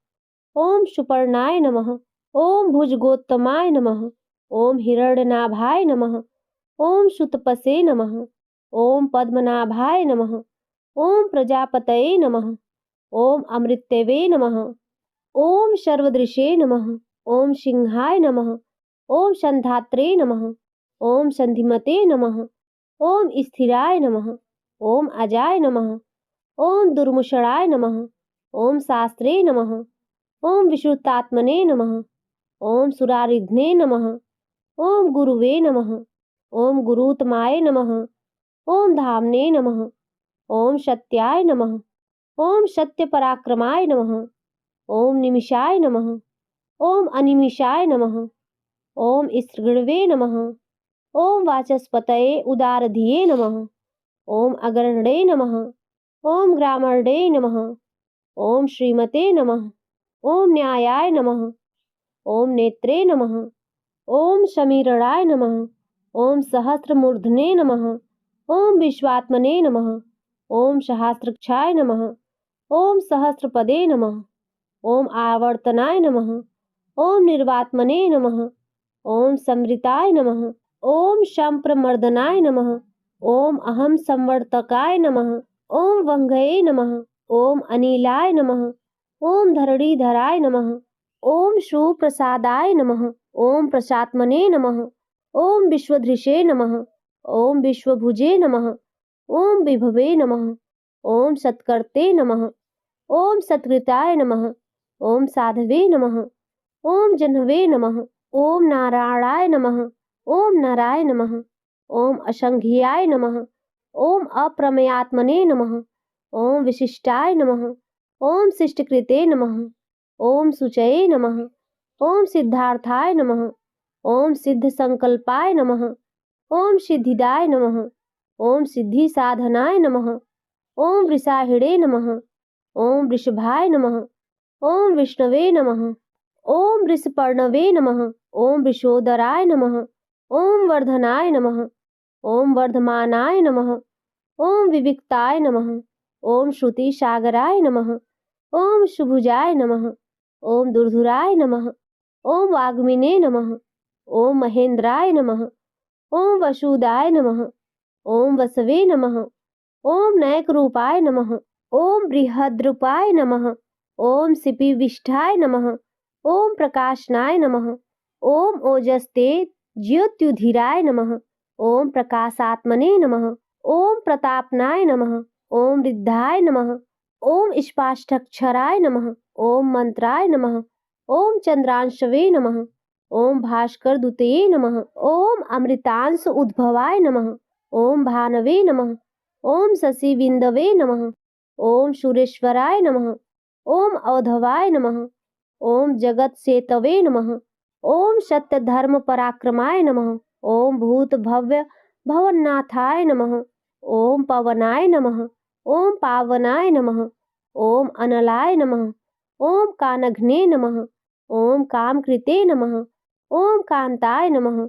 ओम सुपर्णाय नमः। ओम भुजगोत्तमाय नमः। ओम हिरण्यनाभाय नमः। ओम सुतपसे नमः। ओम पद्मनाभाय नमः। ओम प्रजापतये नमः। ओम अमृतवे नमः। ओम सर्वदृशे नमः। ओम सिंहाय नमः। ओम संधात्रे नमः। ओम संधिमते नमः। ओम स्थिराय नमः। ओम अजाय नमः। ओम दुर्मुषणाय नमः। ओम शास्त्रे नमः। ओम विश्रुतात्मने नमः। ओम सुरारिघ्ने नमः। ओम गुरुवे नमः। ओम गुरुतमाय नमः। ओम धामने नमः। ओम सत्याय नमः। ओम सत्यपराक्रमाय नमः। ओम निमिषाय नमः। ओम अनिमिषाय नमः। ओम स्त्रीगणवे नमः। ओम वाचस्पतये उदारधिये नमः। ओम अगर्हणे नमः। ओम ग्रामर्णे नमः। ओम श्रीमते नमः। ओम न्यायाय नमः। ओम नेत्रे नमः। ओम समीरणाय नमः। ओम सहस्रमूर्धने नमः। ओम विश्वात्मने नमः। ओम सहस्रक्षाय नमः। ओम सहस्रपदे नमः। ओम आवर्तनाय नमः। ओम निर्वात्मने नमः। ओम समृताय नमः। ओम संप्रमर्दनाय नमः। ओम अहम संवर्तकाय नमः। ओम वंगये नमः। ओम अनिलाय नमः। ओम धरणीधराय नमः। ओम सुप्रसादाय नमः। ओम प्रसात्मने नमः। ओम विश्वधृषे नमः। ओम विश्वभुजे नमः। ओम विभवे नमः। ओम सत्कर्ते नमः। ओम सत्कृताय नमः। ओम साधवे नमः। ओम जह्नवे नमः। ओम नारायणाय नमः। ओम नराय नमः। ओम असंघ्याय नमः। ओम अप्रमेयात्मने नमः। ओम विशिष्टाय नमः। ओम शिष्टकृते नमः। ओम शुचये नमः। ओम सिद्धार्थाय नमः। ओम सिद्ध संकल्पाय नमः। ओम सिद्धिदाय नमः। ओम सिद्धि साधनाय नमः। ओम वृषाहिणे नमः। ओम वृषभाय नमः। ओम विष्णवे नमः। ओम वृषपर्णवे नमः। ओम वृषोदराय नमः। ओम वर्धनाय नमः। ओम वर्धमानाय नमः। ओम विविक्ताय नमः। ओम श्रुति सागराय नमः। ओम सुभुजाय नमः। ओम दुर्धुराय नमः। ओम वाग्मिने नमः। ओम महेंद्राय नमः। ओम वसुदाय नमः। ओम वसवे नमः। ओम नैकरूपाय नमः। ओम बृहद्रूपाय नमः। ओम सिपिविष्ठाय नमः। ओम प्रकाशनाय नमः। ओम ओजस्ते ज्योत्युधिराय नमः। ओम प्रकाशात्मने नमः। ओम प्रतापनाय नमः। ओम वृद्धाय नमः। ओम स्पाष्टक्षराय नमः। ओम मंत्राय नमः। ओम चंद्रांशवे नमः। ओम भास्कर दूतये नमः। ओम अमृतांश उद्भवाय नमः। ओम भानवे नमः। ओम शशि बिंदवे नमः। ओम सुरेश्वराय नमः। ओम अवधवाय नमः। ओम जगत सेतवे नमः। ओम सत्य धर्म पराक्रमाय नमः। ओम भूत भव्य भवन्नाथाय नमः। ओम पवनाय नमः। ओम पावनाय नमः। ओम अनलाय नमः। ओम कानघ्ने नमः। ओम कामकृते नमः। ओम कांताय नमः।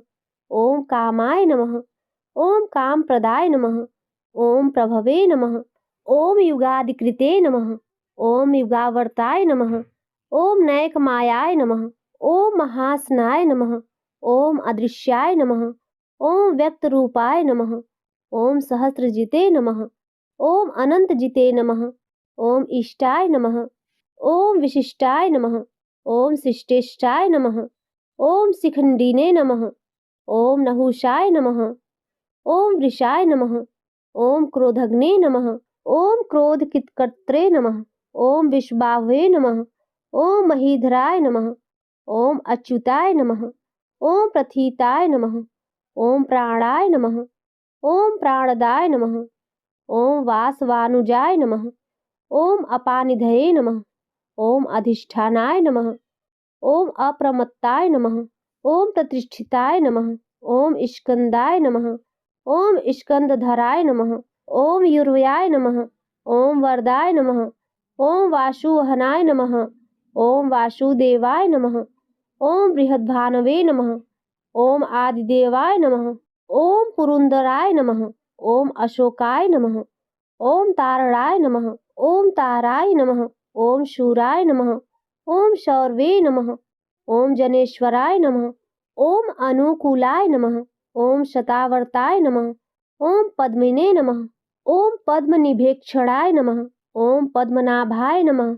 ओम कामाय नमः। ओम कामप्रदाय नमः। ओम प्रभवे नमः। ओम युगादिकृते नमः। ओम युगावर्ताय नमः। ओम नैकमायाय नमः। ओम महासनाय नमः। ओम अदृश्याय नमः। ओम व्यक्तरूपाय नमः। ओम सहस्रजिते नमः। ओम अनंतजिते नमः। ओम इष्टाय नमः। ओम विशिष्टाय नमः। ओम शिष्टेष्टाय नमः। ओम शिखंडिने नमः। ओम नहुषाय नमः। ओम वृषाय नमः। ओम क्रोधग्ने नमः। ओम क्रोधकित्कर्त्रे नमः। ओम विश्वाभवे नमः। ओम महीधराय नमः। ओम अच्युताय नमः। ओम प्रथिताय नमः। ओम प्राणाय नमः। ओम प्राणदाय नमः। ओम वासवानुजाय नमः। ओम अपानिधये नमः। ओम अधिष्ठानाय नमः। ओम अप्रमत्ताय नमः। ओम प्रतिष्ठिताय नमः। ओम स्कंदाय नमः। ओम स्कंदधराय नमः। ओम युर्वयाय नमः। ओम वरदाय नमः। ओम वासुवहनाय नमः। ओम वासुदेवाय नमः। ओम बृहद्भानवे नमः। ओम आदिदेवाय नमः। ओम पुरुंदराय नमः। ओम अशोकाय नमः। ओम तारणाय नमः। ओम ताराय नमः। ओम शूराय नमः। ओम शौरवे नमः। ओम जनेश्वराय नमः। ओम अनुकूलाय नमः। ओम शतावर्ताय नमः। ओम पद्मिने नमः। ओम पद्मनिभेक्षणाय नमः। ओम पद्मनाभाय नमः।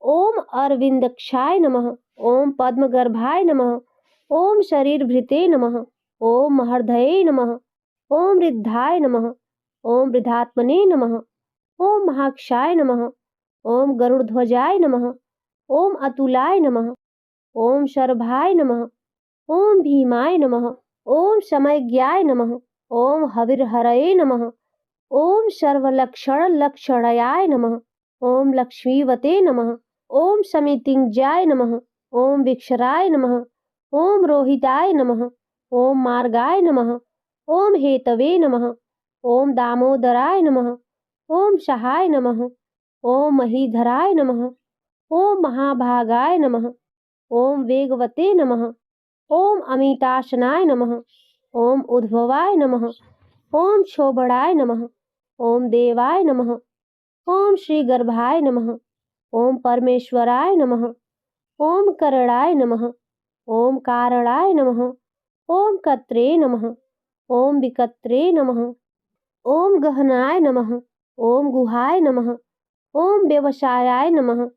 ओम अरविंदक्षाय नमः। ओम पद्मगर्भाय नमः। ओम शरीरभृते नमः। ओम महर्दये नमः। ओम वृद्धाय नमः। ओम वृद्धात्मने नमः। ओम महाक्षाय नमः। ओम गरुड़ध्वजाय नमः। ओम अतुलाय नमः। ओम शरभाय नमः। ओम भीमाय नमः। ओम समयज्ञाय नमः। ओम हविर्हरये नमः। ओम सर्वलक्षणलक्षणयाय नमः। ओम लक्ष्मीवते नमः। ओम समितिञ्जाय नमः। ओम विक्षराय नमः। ओम रोहिताय नमः। ओम मार्गाय नमः। ओम हेतवे नमः। ओम दामोदराय नमः। ओम सहाय नमः। ओम महीधराय नमः। ओम महाभागाय नमः। ओम वेगवते नमः। ओम अमिताशनाय नमः। ओम उद्भवाय नमः। ओम शोभणाय नमः। ओम देवाय नमः। ओम श्रीगर्भाय नमः। ओम परमेश्वराय नमः। ओम करणाय नमः। ओम कारणाय नमः। ओम कत्रे नमः। ओम विकत्रे नमः। ओम गहनाय नमः। ओम गुहाय नमः। ओम व्यवसायाय नमः।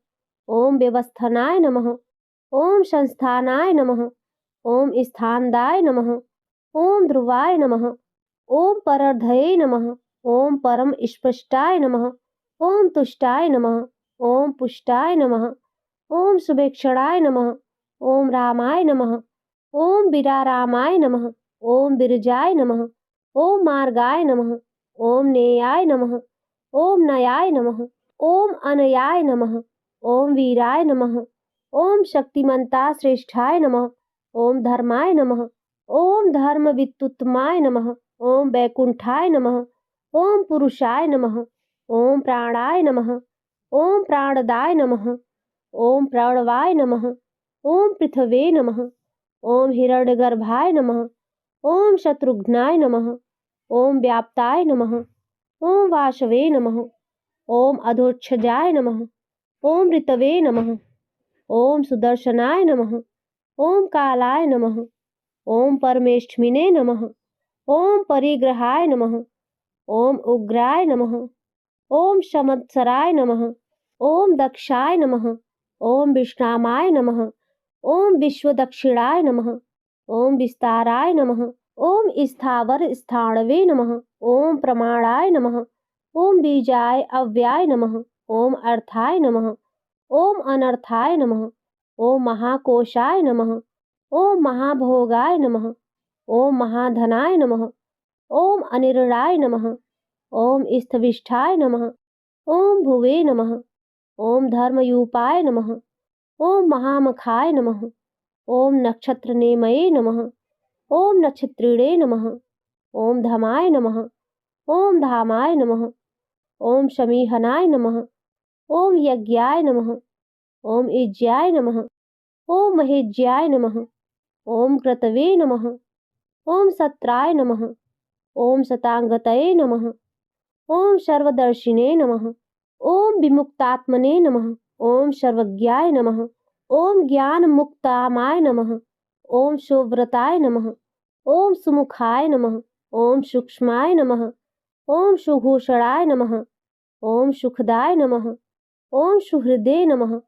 ओम व्यवस्थानाय नमः। ओम संस्थानाय नमः। ओम स्थानदाय नमः। ओम ध्रुवाय नमः। ओम परर्धये नमः। ओम परम स्पष्टाय नमः। ओम तुष्टाय नमः। ओम पुष्टाय नमः। ओम शुभेक्षणाय नमः। ओम रामाय नमः। ओम विरारामाय नमः। ओम विरजाय नमः। ओम मार्गाय नमः। ओम नेयाय नमः। ओम नयाय नमः। ओम अनयाय नमः। ओम वीराय नमः। ओम शक्तिमंता श्रेष्ठाय नमः। ओम धर्माय नमः। ओम धर्म वित्तुत्तमाय नमः। ओम वैकुंठाय नमः। ओम पुरुषाय नमः। ओम प्राणाय नमः। ओम प्राणदाय नमः। ओम प्रणवाय नमः। ओम पृथ्वे नमः। ओम हिरण्यगर्भाय नमः। ओम शत्रुघ्नाय नमः। ओम व्याप्ताय नमः। ओम वासवे नमः। ओम अधोक्षजाय नमः। ओम ऋतवे नमः। ओम सुदर्शनाय नमः। ओम कालाय नमः। ओम परमेष्ठिने नमः। ओम परिग्रहाय नमः। ओम उग्राय नमः। ओम संवत्सराय नमः। ओम दक्षाय नमः। ओम विश्रामाय नमः। ओम विश्वदक्षिणाय नमः। ओम विस्ताराय नमः। ओम स्थावर स्थाणवे नमः। ओम प्रमाणाय नमः। ओम बीजाय अव्याय नमः। ओम अर्थाय नमः। ओम अनर्थाय नमः। ओम महाकोशाय नमः। ओम महाभोगाय नमः। ओम महाधनाय नमः। ओम अनिर्णाय नमः। ओम स्थविष्ठाय नमः। ओम भुवे नमः। ओम धर्मयूपाय नमः। ओम महामखाय नमः। ओम नक्षत्रनेमये नमः। ओम नक्षत्रिणे नमः। ओम धमाय नमः। ओम धामाय नमः। ओम शमीहनाय नमः। ओम यज्ञाय नमः। ओम इज्याय नमः। ओम महेज्याय नमः। ओम क्रतवे नमः। ओम सत्राय नमः। ओम शतांगतये नमः। ओम सर्वदर्शिने नमः। ओम विमुक्तात्मने नमः। ओम सर्वज्ञाय नमः। ओम ज्ञानमुक्तामाय नमः। ओम शुभव्रताय नमः। ओम सुमुखाय नमः। ओम सूक्ष्माय नमः। ओम सुभूषणाय नमः। ओम सुखदाय नमः। ओम सुहृदे नमः।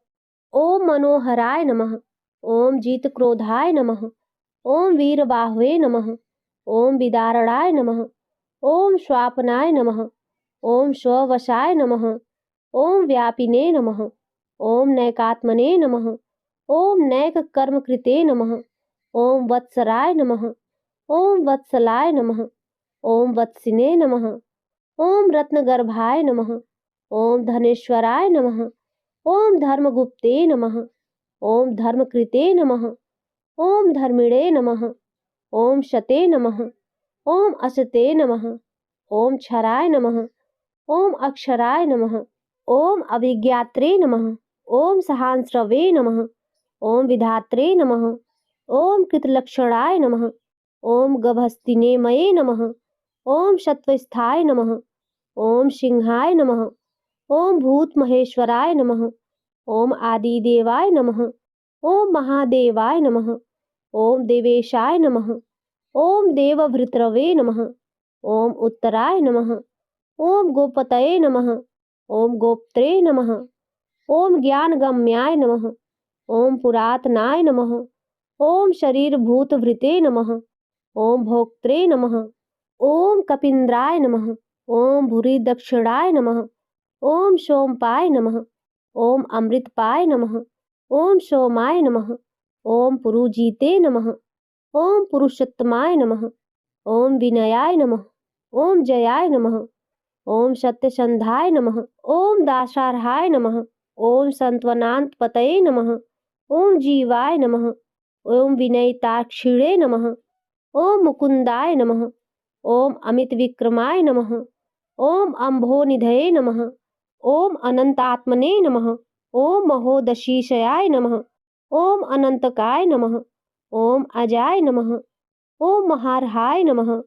ओम मनोहराय नमः। ओम जीतक्रोधाय नमः। ओम वीरबाहवे नमः। ओम विदारणाय नमः। ओम स्वापनाय नमः। ओम स्ववशाय नमः। ओम व्यापिने नमः। ओम नैकात्मने नमः। ओम नैककर्मकृते नमः। ओम वत्सराय नमः। ओम वत्सलाय नमः। ओम वत्सिने नमः। ओम रत्नगर्भाय नमः। ओम धनेश्वराय नमः। ओम धर्मगुप्ते नमः। ओम धर्मकृते नमः। ओम धर्मिणे नमः। ओम शते नमः। ओम असते नमः। ओम क्षराय नमः। ओम अक्षराय नमः। ओम अभिज्ञात्रे नमः। ओम सहांस्रवे नमः। ओम विधात्रे नमः। ओम कृतलक्षणाय नमः। ओम गभस्तिनेमये नमः। ओम सत्वस्थाय नमः। ओम सिंहाय नमः। ओम भूतमहेश्वराय नमः। ओम आदिदेवाय नमः। ओम महादेवाय नमः। ओम देवेशाय नमः। ओम देवभृतरवे नमः। ओम उत्तराय नमः। ओम गोपतये नमः। ओम गोप्त्रे नमः। ओम ज्ञानगम्याय नमः। ओम पुरातनाय नमः। ओम शरीरभूतभृते नमः। ओम भोक्त्रे नमः। ओम कपीन्द्राय नमः। ओम भूरिदक्षिणाय नमः। ओम सोमपाय नमः। ओम अमृतपाय नमः। ओम सोमाय नमः। ओम पुरुजीते नमः। ओम पुरुषोत्तमाय नमः। ओम विनयाय नमः। ओम जयाय नमः। ओम सत्यसंधाय नमः। ओम दासार्हाय नमः। ओम संत्वनांत पतये नमः। ओम जीवाय नमः। ओम विनयिताक्षिणे नमः। ओम मुकुंदाय नमः। ओम अमित विक्रमाय नमः। ओम अम्भोनिधये नमः। ओम अनंतात्मने नमः। ओम महोदशीशयाय नमः। ओम अनंतकाय नमः। ओम अजाय नमः। ओम महार्हाय नमः।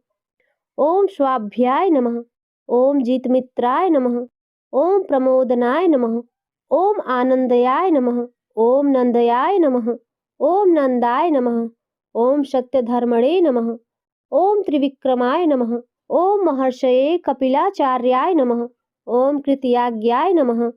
ओम स्वाभ्याय नमः। ओम जितमित्राय नमः। ओम प्रमोदनाय नमः। ओम आनंदयाय नमः। ओम नंदयाय नमः। ओम नंदाय नमः। ओम सत्यधर्मणे नमः। ओम त्रिविक्रमाय नमः। ओम महर्षये कपिलाचार्याय नमः। ओम कृतयाज्ञाय नमः।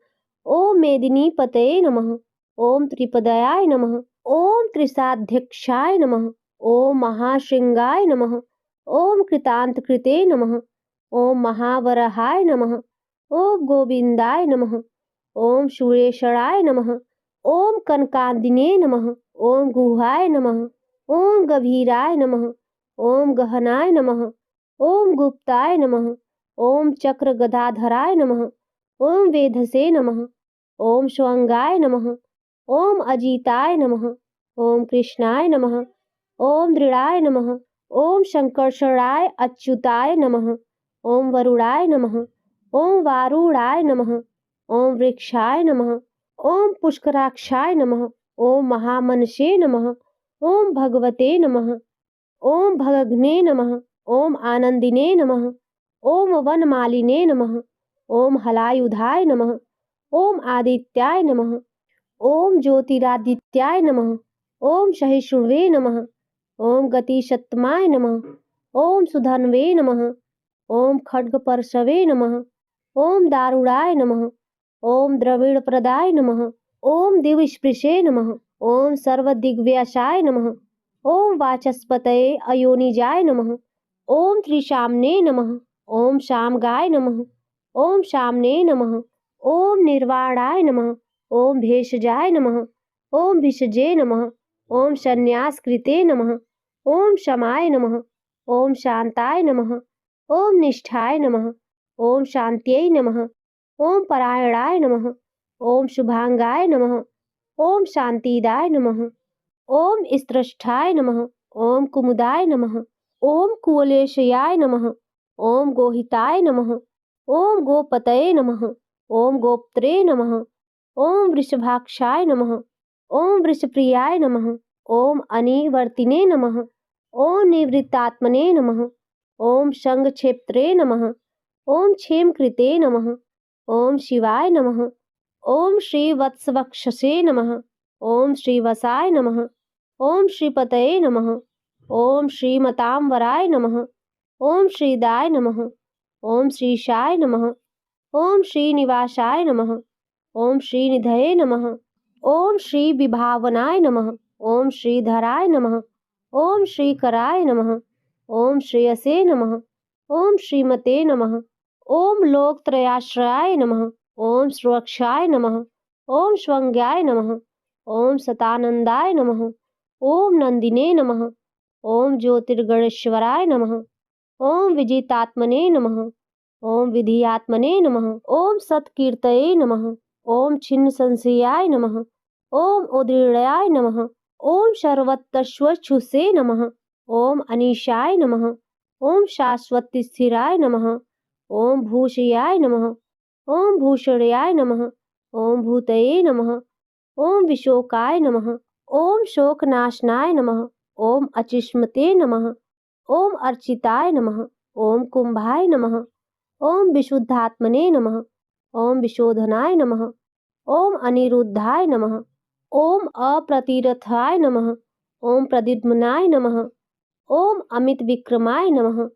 ओम मेदिनीपतये नमः। ओम त्रिपदयाय नमः। ओम त्रिसाध्यक्षाय नमः। ओम महाशृंगाय नमः। ओम कृतांतकृते नमः। ओम महावरहाय नमः। ओम गोविंदाय नमः। ओम सुरेशराय नमः। ओम कनकादिने नमः। ओम गुहाय नमः। ओम गभीराय नमः। ओम गहनाय नमः। ओम गुप्ताय नमः। ओम चक्र गदाधराय नमः। ओम वेधसे नमः। ओम स्वंगाय नमः। ओम अजिताय नमः। ओम कृष्णाय नमः। ओम दृढ़ाय नमः। ओम शंकर्षणाय अच्युताय नमः। ओम वरुणाय नमः। ओम वारुणाय नमः। ओम वृक्षाय नमः। ओम पुष्कराक्षाय नमः। ओम महामनसे नमः। ओम भगवते नमः। ओम भगघ्ने नमः। ओम आनंदिने नमः। ओम वनमालिने नमः। ओम हलायुधाय नमः। ओम आदित्याय नमः। ओम ज्योतिरादित्याय नमः। ओम सहिष्णुवे नमः। ओम गतिशतमाय नमः। ओम सुधन्वे नमः। ओम खड्गपर्शवे नमः। ओम दारुणाय नमः। ओम द्रविड़प्रदाय नमः। ओम दिव्यस्पृशे नमः। ओम सर्वदिग्व्यासाय नमः। ओम वाचस्पतये अयोनिजाय नमः। ओम त्रिशाम्ने नमः। ओम शामगाय नमः। ओम शाम्ने नमः। ओम निर्वाणाय नमः। ओम भेषजाय नमः। ओम भिषजे नमः। ओम संन्यासकृते नमः। ओम शमाय नमः। ओम शांताय नमः। ओम निष्ठाय नमः। ओम शांत्यै नमः। ओम परायणाय नमः। ओम शुभांगाय नमः। ओम शांतिदाय नमः। ओम स्त्रष्ठाय नमः। ओम कुमुदाय नमः। ओम कुवलेशयाय नमः। ओम गोहिताय नमः। ओम गोपतये नमः। ओम गोप्त्रे नमः। ओम वृषभाक्षाय नमः। ओम वृषप्रियाय नमः। ओम अनिवर्तिने नमः। ओम निवृत्तात्मने नमः। ओम संगक्षेत्रे नमः। ओम क्षेमकृते नमः। ओम शिवाय नमः। ओम श्रीवत्सवक्षसे नमः। ओम श्रीवसाय नमः। ओम श्रीपतये नमः। ओम श्रीमतांबराय नमः। ओम श्रीदाय नमः। ओम श्रीशाय नमः। ओम श्रीनिवासाय नमः। ओम श्रीनिधये नमः। ओम श्री विभावनाय नमः। ओम श्रीधराय नमः। ओम श्रीकराय नमः। ओम श्रेयसे नमः। ओम श्रीमते नमः। ओम लोकत्रयाश्रयाय नमः। ओम सुरक्षाय नमः। ओम स्वंग्याय नमः। ओम सतानंदाय नमः। ओम नंदिने नमः। ओम ज्योतिर्गणेश्वराय नमः। ओम विजितात्मने नमः। ओम विधियात्मने नमः। ओम सत्कीर्तये नमः। ओम छिन्न संशयाय नमः। ओम उदृढ़याय नमः। ओम सर्वतश्वच्छुसे नमः। ओम अनीशाय नमः। ओम शाश्वती स्थिराय नमः। ओम भूषयाय नमः। ओम भूषणयाय नमः। ओम भूतये नमः। ओम विशोकाय नमः। ओम शोकनाशनाय नमः। ओम अचिष्मते नमः। ओम अर्चिताय नमः। ओम कुंभाय नमः। ओम विशुद्धात्मने नमः। ओम विशोधनाय नमः। ओम अनिरुद्धाय नमः। ओम अप्रतिरथाय नमः। ओम प्रद्युम्नाय नमः। ओम अमित विक्रमाय नमः।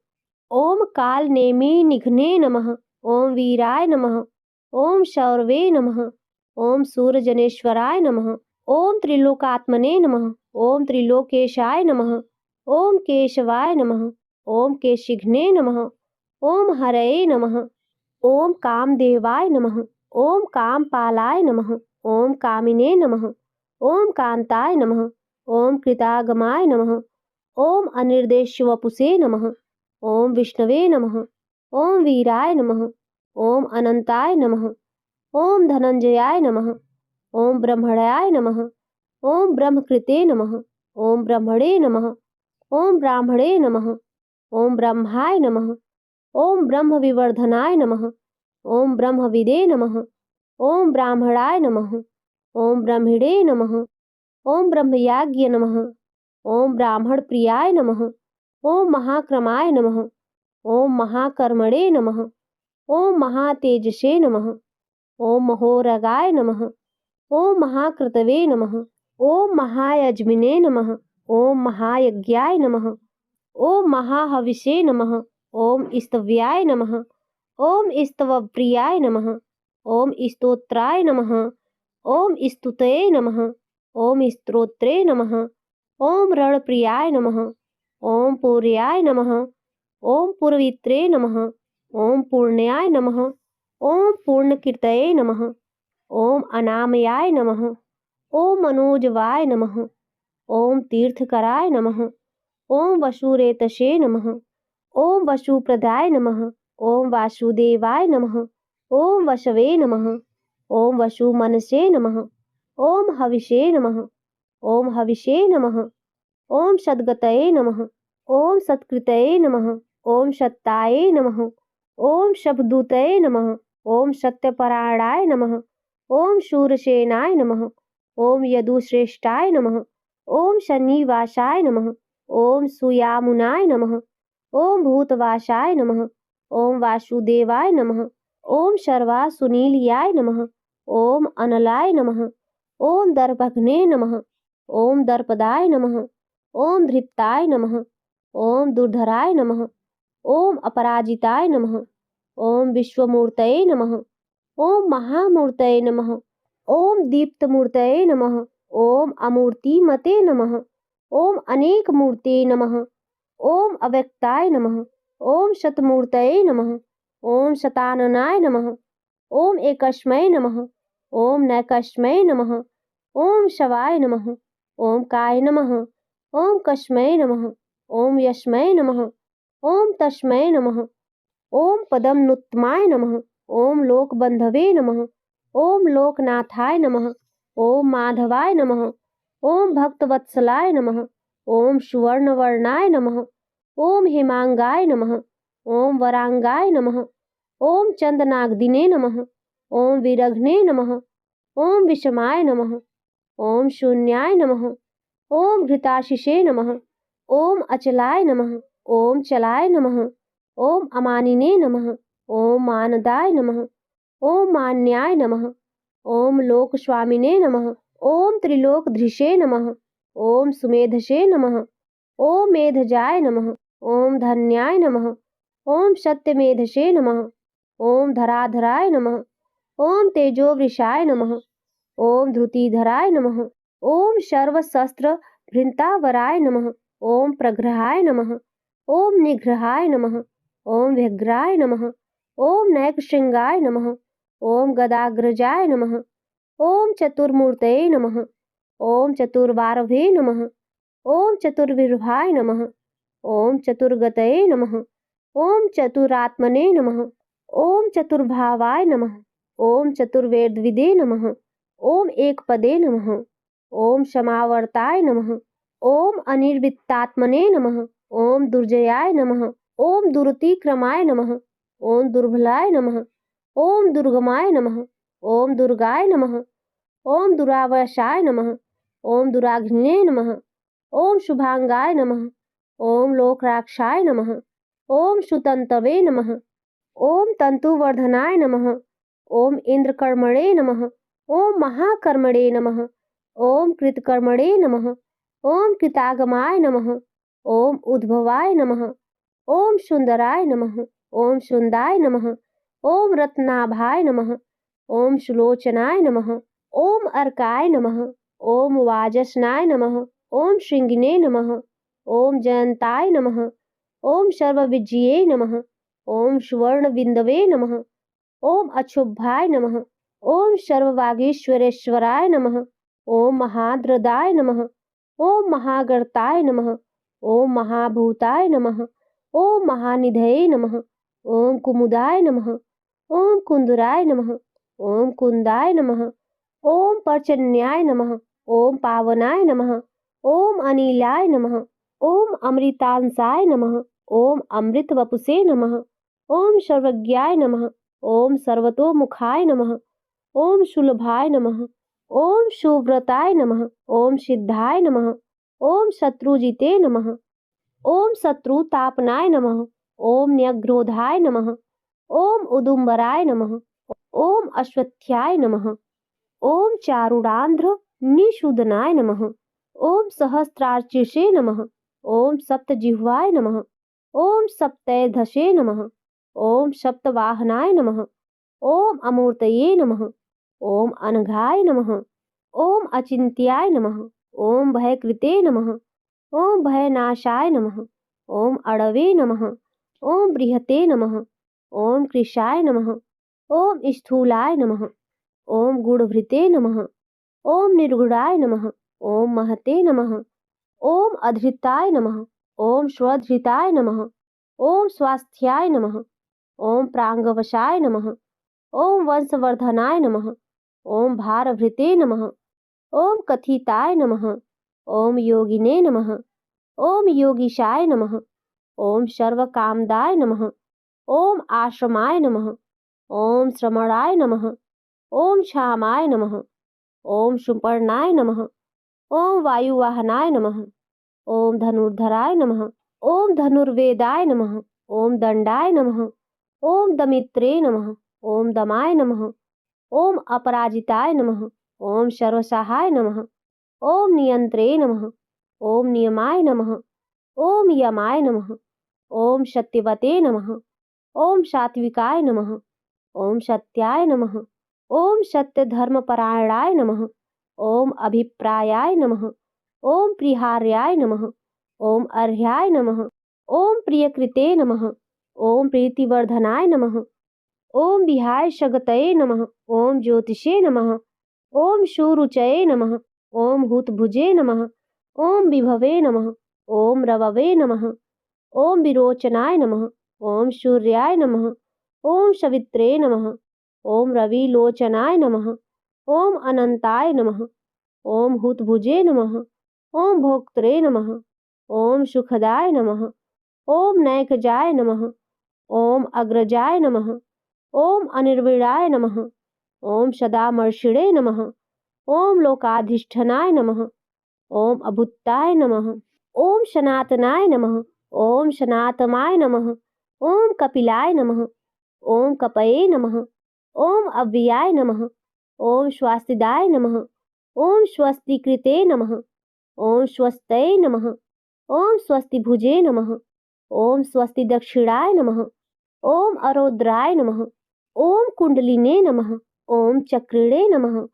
ओम काल नेमि निघ्ने नमः। ओम वीराय नमः। ओम शौरवे नमः। ओम सूरजनेश्वराय नमः। ओम त्रिलोकात्मने नमः। ओम त्रिलोकेशाय नमः। ओम केशवाय नमः। ओम केशिघ्ने नमः। ओम हरये नमः। ओम कामदेवाय नमः। ओम कामपालाय नमः। ओम कामिने नमः। ओम कांताय नमः। ओम कृतागमाय नमः। ओम अनिर्देश्यवपुषे नमः। ओम विष्णवे नमः। ओम वीराय नमः। ओम अनंताय नमः। ओम धनंजयाय नमः। ओम ब्रह्मण्याय नमः। ओम ब्रह्मकृते नमः। ओम ब्रह्मणे नमः। ओम ब्राह्मणे नमः। ओम ब्रह्माय नमः। ओम ब्रह्म विवर्धनाय नमः। ओम ब्रह्मविदे नमः। ओम ब्राह्मणाय नमः। ओम ब्रह्मिणे नमः। ओम ब्रह्मयाज्ञ नमः। ओम ब्राह्मण प्रियाय नमः। ओम महाक्रमाय नमः। ओम महाकर्मणे नमः। ओम महातेजसे नमः। ओम महोरगाय नमः। ओम महाकृतवे नमः। ओम महायज्मिने नमः। ओम महायज्ञाय नमः। ओम महाहविषे नमः। ओम स्तव्याय नमः। ओम स्तवप्रियाय नमः। ओम स्तोत्राय नमः। ओम स्तुतये नमः। ओम स्तोत्रे नमः। ओम रणप्रियाय नमः। ओम पूर्याय नमः। ओम पूर्वित्रे नमः। ओम पूर्ण्याय नमः। ओम पूर्णकीर्तये नमः। ओम अनामयाय नमः। ओम मनोजवाय नमः। ओम तीर्थकराय नमः। ओम वसुरेतसे नमः। ओम वसुप्रदाय नमः। ओम वासुदेवाय नमः। ओम वसवे नमः। ओम वसुमनसे नमः। ओम हविषे नमः। ओम हविषे नमः। ओम सद्गतये नमः। ओम सत्कृतये नमः। ओम सत्ताये नमः। ओम शब्दूतये नमः। ओम सत्यपरायणाय नमः। ओम शूरसेनाय नमः। ओम यदुश्रेष्ठाय नमः। ओम शनिवासाय नमः। ओम सुयामुनाय नमः। ओम भूतवासाय नमः। ओम वासुदेवाय नमः। ओम सर्वासुनीलयाय नमः। ओम अनलाय नमः। ओम दर्पघ्ने नमः। ओम दर्पदाय नमः। ओम धृप्ताय नमः। ओम दुर्धराय नमः। ओम अपराजिताय नमः। ओम विश्वमूर्तये नमः। ओम महामूर्तये नमः। ओम दीप्तमूर्तये नमः। ओम अमूर्तिमते नमः। ओम अनेक मूर्ते नमः। ओम अव्यक्ताय नमः। ओम शतमूर्तये नमः। ओम शताननाय नमः। ओम एकस्मै नमः। ओम नैकस्मै नमः। ओम शवाय नमः। ओम काय नमः। ओम कस्मै नमः। ओम यस्मै नमः। ओम तस्मै नमः। ओम पदमनुत्तमाय नमः। ओम लोकबंधवे नमः। ओम लोकनाथाय नमः। ओम माधवाय नमः। ओम भक्तवत्सलाय नमः। ओम सुवर्णवर्णाय नमः। ओम हेमांगाय नमः। ओम वरांगाय नमः। ओम चंदनाग्दिने नमः। ओम विरघ्ने नमः। ओम विषमाय नमः। ओम शून्याय नमः। ओम घृताशिषे नमः। ओम अचलाय नमः। ओम चलाय नमः। ओम अमानिने नमः। ओम मानदाय नमः। ओम मान्याय नमः। ओम लोकस्वामिने नमः। ओम त्रिलोकधृषे नमः। ओम सुमेधसे नमः। ओम मेधजाय नमः। ओम धन्याय नमः। ओम सत्यमेधसे नमः। ओम धराधराय नमः। ओम तेजोवृषाय नमः। ओम धृतिधराय नमः। ओम सर्वशस्त्र भृंतावराय नमः। ओम प्रग्रहाय नमः। ओम निग्रहाय नमः। ओम व्यग्राय नमः। ओम नैकशृंगाय नमः। ओम गदाग्रजाय नमः। ओम चतुर्मूर्तये नमः। ओम चतुर्वारभे नमः। ओम चतुर्विर्भाय नमः। ओम चतुर्गतये नमः। ओम चतुरात्मने नमः। ओम चतुर्भावाय नमः। ओम चतुर्वेदविदे नमः। ओम एकपदे नमः। ओम समावर्ताय नमः। ओम अनिर्वित्तात्मने नमः। ओम दुर्जयाय नमः। ओम दुरतिक्रमाय नमः। ओम दुर्बलाय नमः। ओम दुर्गमाय नमः। ओम दुर्गाय नमः। ओम दुरावसाय नमः। ओम दुराग्ने नमः। ओम शुभांगाय नमः। ओम लोकराक्षाय नमः। ओम सुतंतवे नमः। ओम तंतुवर्धनाय नमः। ओम इंद्रकर्मणे नमः। ओम महाकर्मणे नमः। ओम कृतकर्मणे नमः। ओम कृतागमाय नमः। ओम उद्भवाय नमः। ओम सुंदराय नमः। ओम सुंदाय नमः। ओम रत्नाभाय नमः। ओम सुलोचनाय नमः। ओम अर्काय नमः। ओम वाजसनाय नमः। ओम श्रृंगिने नमः। ओम जयंताय नमः। ओम सर्वविजये नमः। ओम सुवर्णबिंदवे नमः। ओम अक्षुभ्याय नमः। ओम सर्ववागीश्वरेश्वराय नमः। ओम महाद्रदाय नमः। ओम महागर्ताय नमः। ओम महाभूताय नमः। ओम महानिधये नमः। ओम कुमुदाय नमः। ओम कुंदराय नमः। ओम कुंदाय नमः। ओम पर्जन्याय नमः। ओम पावनाय नमः। ओम अनिलाय नमः। ओम अमृतांसाय नमः। ओम अमृत वपुषे नमः। ओम सर्वज्ञाय नमः। ओम सर्वतोमुखाय नमः। ओम शुलभाय नमः। ओम शुभ्रताय नमः। ओम सिद्धाय नमः। ओम शत्रुजिते नमः। ओम शत्रुतापनाय नमः। ओम न्यग्रोधाय नमः। ओम उदुम्बराय नमः। ओम अश्वत्थाय नमः। ओम चारुडांध्र निषूदनाय नमः। ओम सहस्त्रार्चिषे नमः। ओम सप्तजिह्वाय नमः। ओम सप्तैधसे नमः। ओम सप्तवाहनाय नमः। ओम अमूर्तये नमः। ओम अनघाय नमः। ओम अचिन्त्याय नमः। ओम भयकृते नमः। ओम भयनाशाय नमः। ओम अड़वे नमः। ओम बृहते नमः। ओम कृशाय नमः। ओम स्थूलाय नमः। ओम गूढ़भृते नमः। ओम निर्गुणाय नमः। ओम महते नमः। ओम अधृताय नमः। ओम स्वधृताय नमः। ओम स्वास्थ्याय नमः। ओम प्रांगवशाय नमः। ओम वंशवर्धनाय नमः। ओम भारभृते नमः। ओम कथिताय नमः। ओम योगिने नमः। ओम योगीशाय नमः। ओम सर्वकामदाय नमः। ओम आश्रमाय नमः। ओम श्रमणाय नमः। ओम क्षामाय नमः। ओम सुपर्णाय नमः। ओम वायुवाहनाय नमः। ओम धनुर्धराय नमः। ओम धनुर्वेदाय नमः। ओम दंडाय नमः। ओम दमित्रे नमः। ओम दमाय नमः। ओम अपराजिताय नमः। ओम सर्वसहाय नमः। ओम नियंत्रे नमः। ओम नियमाय नमः। ओम यमाय नमः। ओम सत्यवते नमः। ओम सात्विकाय नमः। ओम सत्याय नमः। ओम सत्यधर्मपरायणाय नमः। ओम अभिप्रायाय नमः। ओम प्रिहार्याय नमः। ओम अर्ह्याय नमः। ओम प्रियकृते नमः। ओम प्रीतिवर्धनाय नमः। ओम विहाय शगतये नमः। ओम ज्योतिषे नमः। ओम शूरुचये नमः। ओम हुतभुजे नमः। ओम विभवे नमः। ओम रववे नमः। ओम विरोचनाय नमः। ओम सूर्याय नमः। ओम सवित्रे नमः। ओम रविलोचनाय नमः। ओम अनंताय नमः। ओम हुतभुजे नमः। ओम भोक्त्रे नमः। ओम सुखदाय नमः। ओम नैकजाय नमः। ओम अग्रजाय नमः। ओम अनिर्विणाय नमः। ओम सदामर्षिणे नमः। ओम लोकाधिष्ठनाय नमः। ओम अभुत्ताय नमः। ओम सनातनाय नमः। ओम सनातमाय नमः। ओम कपिलाय नमः। ओम कपये नमः। ओम अव्ययाय नमः। ओम स्वास्तिदाय नमः। ओम स्वस्तिकृते नमः। ओम स्वस्तये नमः। ओम स्वस्तिभुजे नमः। ओम स्वस्ति दक्षिणाय नमः। ओम अरोद्राय नमः। ओम कुंडलिने नमः। ओम चक्रिणे नमः।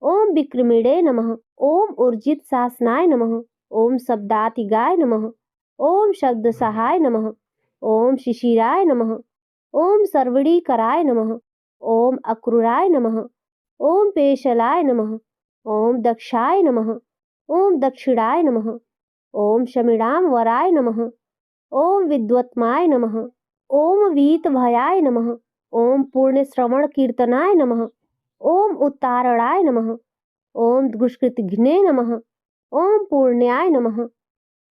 ओम विक्रमिणे नमः। ओम ऊर्जित शासनाय नमः। ओम शब्दातिगाय नमः। ओम शब्द सहाय नमः। ओम शिशिराय नमः। ओम सर्वणीकराय नमः। ओम अक्रूराय नमः। ओम पेशलाय नमः। ओम दक्षाय नमः। ओम दक्षिणाय नमः। ओम शमिणाम वराय नमः। ओम विद्वत्माय नमः। ओम वीतभयाय नमः। ओम पूर्ण श्रवण कीर्तनाय नमः। ओम उत्तारणाय नमः। ओम दुष्कृतघ्ने नमः। ओम पूर्ण्याय नमः।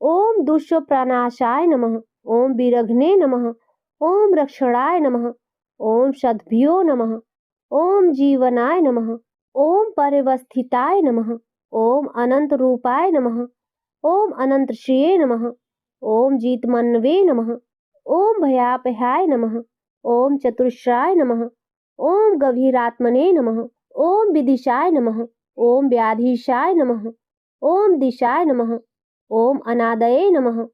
ओम दुष्प्रनाशाय नमः। ओम विरघ्ने नमः। ओम रक्षणाय नमः। ओम सद्भ्यो नमः। ओम जीवनाय नमः। ओम परिवस्थिताय नमः। ओम अनंत रूपाय नमः। ओम अनंत श्रिये नमः। ओम जीतमन्वे नमः। ओम भयापहाय नमः। ओम चतुष्राय नमः। ओम गभीरात्मने नमः। ओम विदिशाय नमः। ओम व्याधीशाय नमः। ओम दिशाय नमः। ओम अनादये नमः।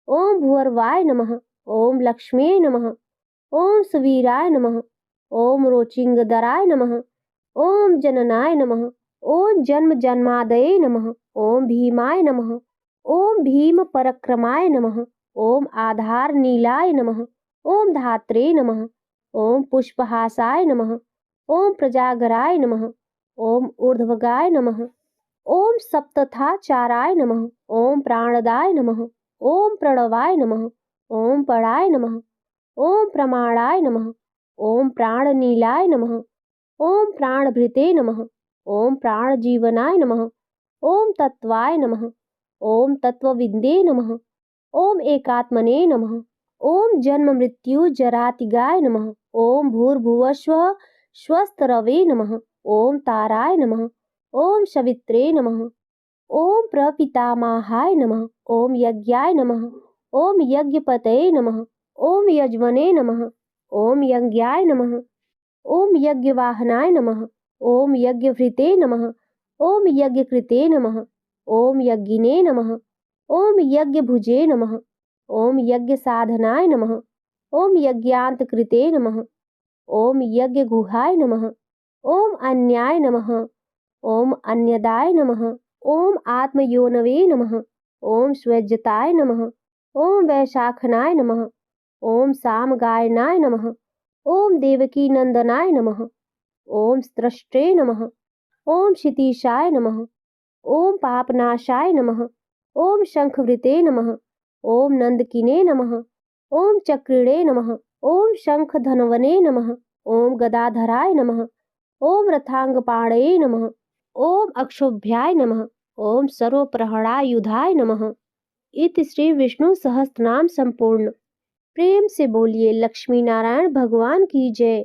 ओम भूर्वाय नमः। ओम लक्ष्मी नमः। ओम सुवीराय नमः। ओम रोचिंगदराय नमः। ओम जननाय नमः। ओम जन्म जन्मादये नमः। ओम भीमाय नमः। ओम भीम पराक्रमाय नमः। ओम आधार नीलाय नमः। ओम धात्रे नमः। ओम पुष्पहासाय नमः। ओम प्रजागराय नमः। ओम ऊर्ध्वगाय नमः। ओम सप्तथाचाराय नमः। ओम प्राणदाय नमः। ओम प्रणवाय नमः। ओम पराय नमः। ओम प्रमाणाय नमः। ओम प्राणनीलाय नमः। ओम प्राणभृते नमः। ओम प्राणजीवनाय नमः। ओम तत्वाय नमः। ओम तत्वविन्दे नमः। ओम एकात्मने नमः। ओम जन्म मृत्यु जरातिगाय नमः। ओम भूर्भुवस्वः स्वस्तरवे नमः। ओम ताराय नमः। ओम सवित्रे नमः। ओम प्रपितामहाय नमः। ओम यज्ञाय नमः। ओम यज्ञपतये नमः। ओम यजमने नमः। ओम यज्ञाय नमः। ओम यज्ञवाहनाय नमः। ओम यज्ञभृते नमः। ओम यज्ञकृते नमः। ओम यज्ञिने नमः। ओम यज्ञभुजे नमः। ओम यज्ञसाधनाय नमः। ओम यज्ञान्तकृते नमः। ओम यज्ञगुहाय नमः। ओम अन्याय नमः। ओम अन्यदाय नमः। ओम आत्मयोनवे नमः। ओम स्वज्यताय नमः। ओम वैशाखनाय नमः। ओम सामगायनाय नमः। ओम देवकी नंदनाय नमः। ओम स्त्रष्टे नमः। ओम क्षितीशाय नमः। ओम पापनाशाय नमः। ओम शंखवृते नमः। ओम नंदकिने नमः। ओम चक्रिणे नमः। ओम शंखधनवने नमः। ओम गदाधराय नमः। ओम रथांगपाणये नमः। ओम अक्षोभ्याय नमः। ओम सर्वप्रहरायुधाय नमः। इति श्री विष्णु सहस्त्रनाम संपूर्ण। प्रेम से बोलिए लक्ष्मी नारायण भगवान की जय।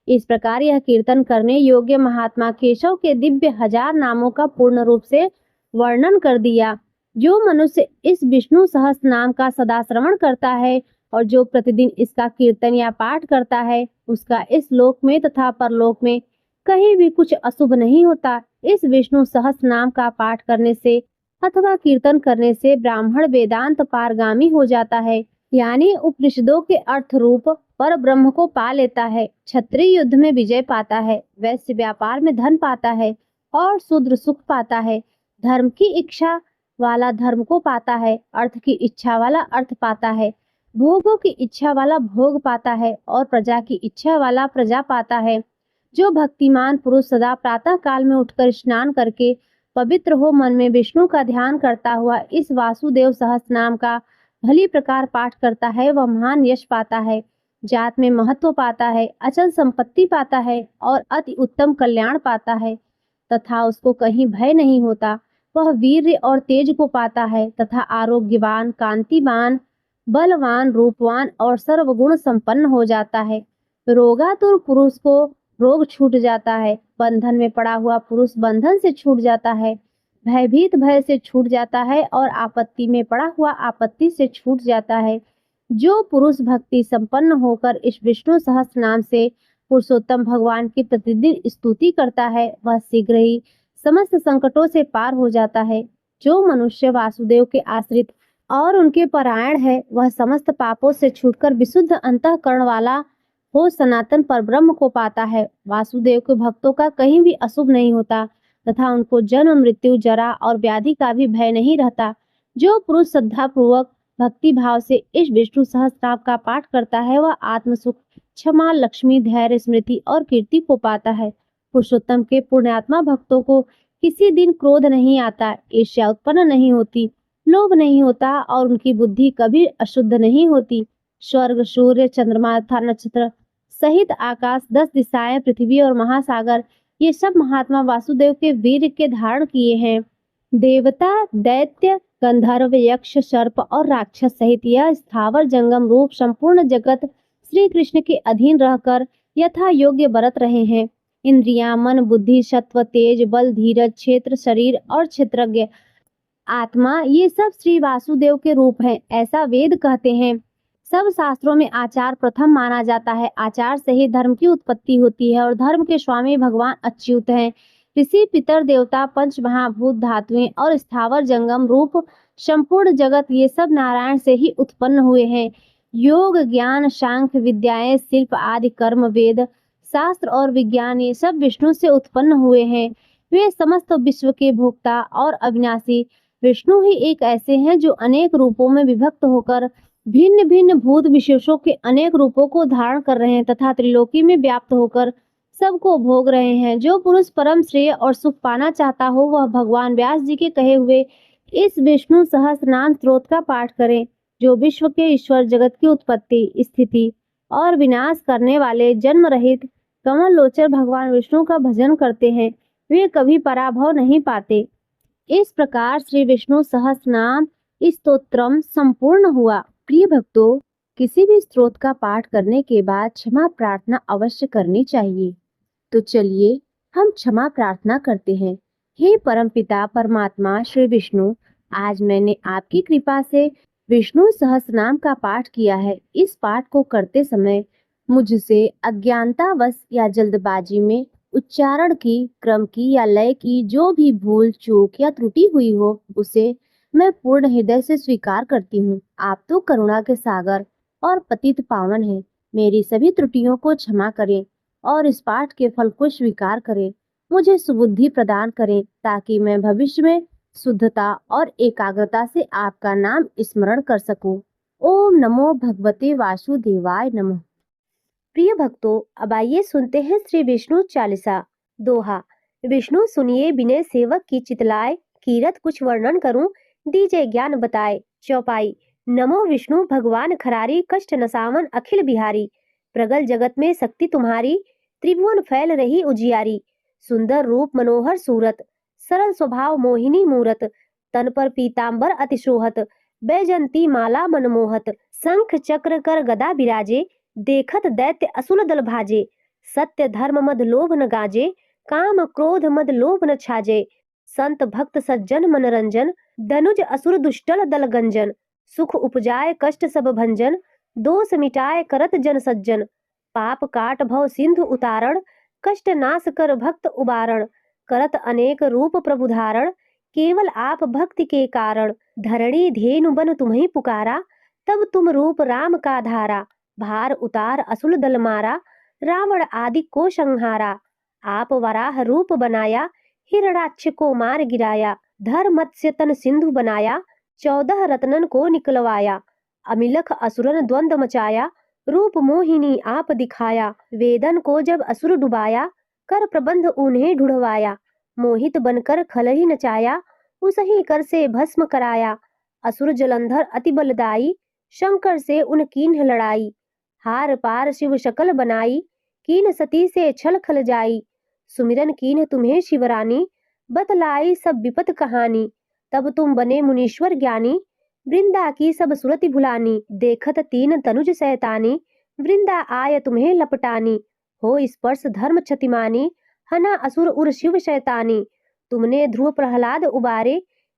इस प्रकार यह कीर्तन करने योग्य महात्मा केशव के दिव्य 1000 नामों का पूर्ण रूप से वर्णन कर दिया। जो मनुष्य इस विष्णु सहस्त्र नाम का सदा श्रवण करता है और जो प्रतिदिन इसका कीर्तन या पाठ करता है, उसका इस लोक में तथा परलोक में कहीं भी कुछ अशुभ नहीं होता। इस विष्णु सहस्त्र नाम का पाठ करने से अथवा कीर्तन करने से ब्राह्मण वेदांत पारगामी हो जाता है, यानी उपनिषदों के अर्थ रूप पर ब्रह्म को पा लेता है। क्षत्रिय युद्ध में विजय पाता है, वैश्य व्यापार में धन पाता है और शूद्र सुख पाता है। धर्म की इच्छा वाला धर्म को पाता है, अर्थ की इच्छा वाला अर्थ पाता है, भोगों की इच्छा वाला भोग पाता है और प्रजा की इच्छा वाला प्रजा पाता है। जो भक्तिमान पुरुष सदा प्रातः काल में उठकर स्नान करके पवित्र हो मन में विष्णु का ध्यान करता हुआ इस वासुदेव सहस्त्र नाम का भली प्रकार पाठ करता है, वह महान यश पाता है, जात में महत्व पाता है, अचल संपत्ति पाता है और अति उत्तम कल्याण पाता है तथा उसको कहीं भय नहीं होता। वह वीर्य और तेज को पाता है तथा आरोग्यवान, कांतिवान, बलवान, रूपवान और सर्वगुण संपन्न हो जाता है। रोगातुर पुरुष को रोग छूट जाता है, बंधन में पड़ा हुआ पुरुष बंधन से छूट जाता है, भयभीत भय से छूट जाता है और आपत्ति में पड़ा हुआ आपत्ति से छूट जाता है। जो पुरुष भक्ति संपन्न होकर इस विष्णु सहस्त्र नाम से पुरुषोत्तम भगवान की प्रतिदिन स्तुति करता है, वह शीघ्र ही समस्त संकटों से पार हो जाता है। जो मनुष्य वासुदेव के आश्रित और उनके परायण है, वह समस्त पापों से छूटकर विशुद्ध अंतःकरण वाला हो सनातन परब्रह्म को पाता है। वासुदेव के भक्तों का कहीं भी अशुभ नहीं होता तथा उनको जन्म मृत्यु जरा और व्याधि का भी भय नहीं रहता। जो पुरुष श्रद्धा पूर्वक भक्ति भाव से इस विष्णु सहस्त्रनाम का पाठ करता है, वह आत्म सुख, क्षमा, लक्ष्मी, धैर्य, स्मृति और कीर्ति को पाता है। पुरुषोत्तम के पुण्यात्मा भक्तों को किसी दिन क्रोध नहीं आता, ईर्ष्या उत्पन्न नहीं होती, लोभ नहीं होता और उनकी बुद्धि कभी अशुद्ध नहीं होती। स्वर्ग, सूर्य, चंद्रमा तथा नक्षत्र सहित आकाश, 10 दिशाएं, पृथ्वी और महासागर, ये सब महात्मा वासुदेव के वीर के धारण किए हैं। देवता, दैत्य, गंधर्व, यक्ष, सर्प और राक्षस सहित यह स्थावर जंगम रूप संपूर्ण जगत श्री कृष्ण के अधीन रहकर यथा योग्य बरत रहे हैं। इंद्रियां, मन, बुद्धि, सत्व, तेज, बल, धीरज, क्षेत्र, शरीर और क्षेत्रज्ञ आत्मा, ये सब श्री वासुदेव के रूप हैं, ऐसा वेद कहते हैं। सब शास्त्रों में आचार प्रथम माना जाता है। आचार से ही धर्म की उत्पत्ति होती है और धर्म के स्वामी भगवान अच्युत हैं। ऋषि, पितर, देवता, पंच महाभूत, धातुएं और स्थावर जंगम रूप संपूर्ण जगत, ये सब नारायण से ही उत्पन्न हुए हैं। योग, ज्ञान, सांख्य विद्याएं, शिल्प आदि कर्म, वेद, शास्त्र और विज्ञान, ये सब विष्णु से उत्पन्न हुए हैं। वे समस्त विश्व के भोक्ता और अविनाशी विष्णु ही एक ऐसे हैं जो अनेक रूपों में विभक्त होकर भिन्न भिन्न भूत विशेषों के अनेक रूपों को धारण कर रहे हैं तथा त्रिलोकी में व्याप्त होकर सबको भोग रहे हैं। जो पुरुष परम श्रेय और सुख पाना चाहता हो वह भगवान व्यास जी के कहे हुए इस विष्णु सहस्त्रनाम स्तोत्र का पाठ करें। जो विश्व के ईश्वर, जगत की उत्पत्ति, स्थिति और विनाश करने वाले जन्म रहित कमल लोचन भगवान विष्णु का भजन करते हैं वे कभी पराभव नहीं पाते। इस प्रकार श्री विष्णु सहस्त्रनाम स्तोत्रम संपूर्ण हुआ। प्रिय भक्तों, किसी भी स्तोत्र का पाठ करने के बाद क्षमा प्रार्थना अवश्य करनी चाहिए। तो चलिए हम क्षमा प्रार्थना करते हैं। हे परमपिता परमात्मा श्री विष्णु, आज मैंने आपकी कृपा से विष्णु सहस्त्रनाम का पाठ किया है। इस पाठ को करते समय मुझसे अज्ञानतावश या जल्दबाजी में उच्चारण की, क्रम की या लय की जो भी भूल चूक या त्रुटि हुई हो उसे मैं पूर्ण हृदय से स्वीकार करती हूँ। आप तो करुणा के सागर और पतित पावन हैं। मेरी सभी त्रुटियों को क्षमा करें और इस पाठ के फल को स्वीकार करें। मुझे सुबुद्धि प्रदान करें ताकि मैं भविष्य में शुद्धता और एकाग्रता से आपका नाम स्मरण कर सकूं। ओम नमो भगवते वासुदेवाय नमः। प्रिय भक्तों, अब आइए सुनते हैं श्री विष्णु चालीसा। दोहा। विष्णु सुनिए बिने सेवक की चितलाए, कीरत कुछ वर्णन करूं दीजे ज्ञान बताए। चौपाई। नमो विष्णु भगवान खरारी, कष्ट नसावन अखिल बिहारी। प्रगल जगत में शक्ति तुम्हारी, त्रिभुवन फैल रही उजियारी। सुंदर रूप मनोहर सूरत, सरल स्वभाव मोहिनी मूरत। तन पर पीतांबर अति शोहत, बैजंती माला मनमोहत। शंख चक्र कर गदा बिराजे, देखत दैत्य असुर दल भाजे। सत्य धर्म मद लोभ न गाजे, काम क्रोध मद लोभ न छाजे। संत भक्त सज्जन मनरंजन, दनुज असुर दुष्टल दल गंजन। सुख उपजाए कष्ट सब भंजन, दोष मिटाए करत जन सज्जन। पाप काट भव सिंधु उतारण, कष्ट नाश कर भक्त उबारण। करत अनेक रूप प्रभु धारण, केवल आप भक्ति के कारण। धरणी धेनु बन तुम्हें पुकारा, तब तुम रूप राम का धारा। भार उतार असुर दल मारा, रावण आदि को संहारा। आप वराह रूप बनाया, हिरणाक्ष को मार गिराया। धर मत्स्य तन सिंधु बनाया, 14 रत्नन को निकलवाया। अमिलख असुरन द्वंद मचाया, रूप मोहिनी आप दिखाया। वेदन को जब असुर डुबाया, कर प्रबंध उन्हें ढुढ़वाया। मोहित बनकर खल ही नचाया, उसही कर से भस्म कराया। असुर जलंधर अति बलदाई, शंकर से उन कीन्ह लड़ाई। हार पार शिव शकल बनाई, कीन सती से छल खल जाई। सुमिरन कीन्ह तुम्हें शिवरानी, बतलाई सब विपत कहानी। तब तुम बने मुनीश्वर ज्ञानी, वृंदा की सब सुरति भुलानी। देखत तीन तनुज सैतानी, वृंदा आय तुम्हें लपटानी। हो स्पर्श धर्म क्षतिमानी, हना असुर उर शिव शैतानी। तुमने ध्रुव प्रहलाद उबारे,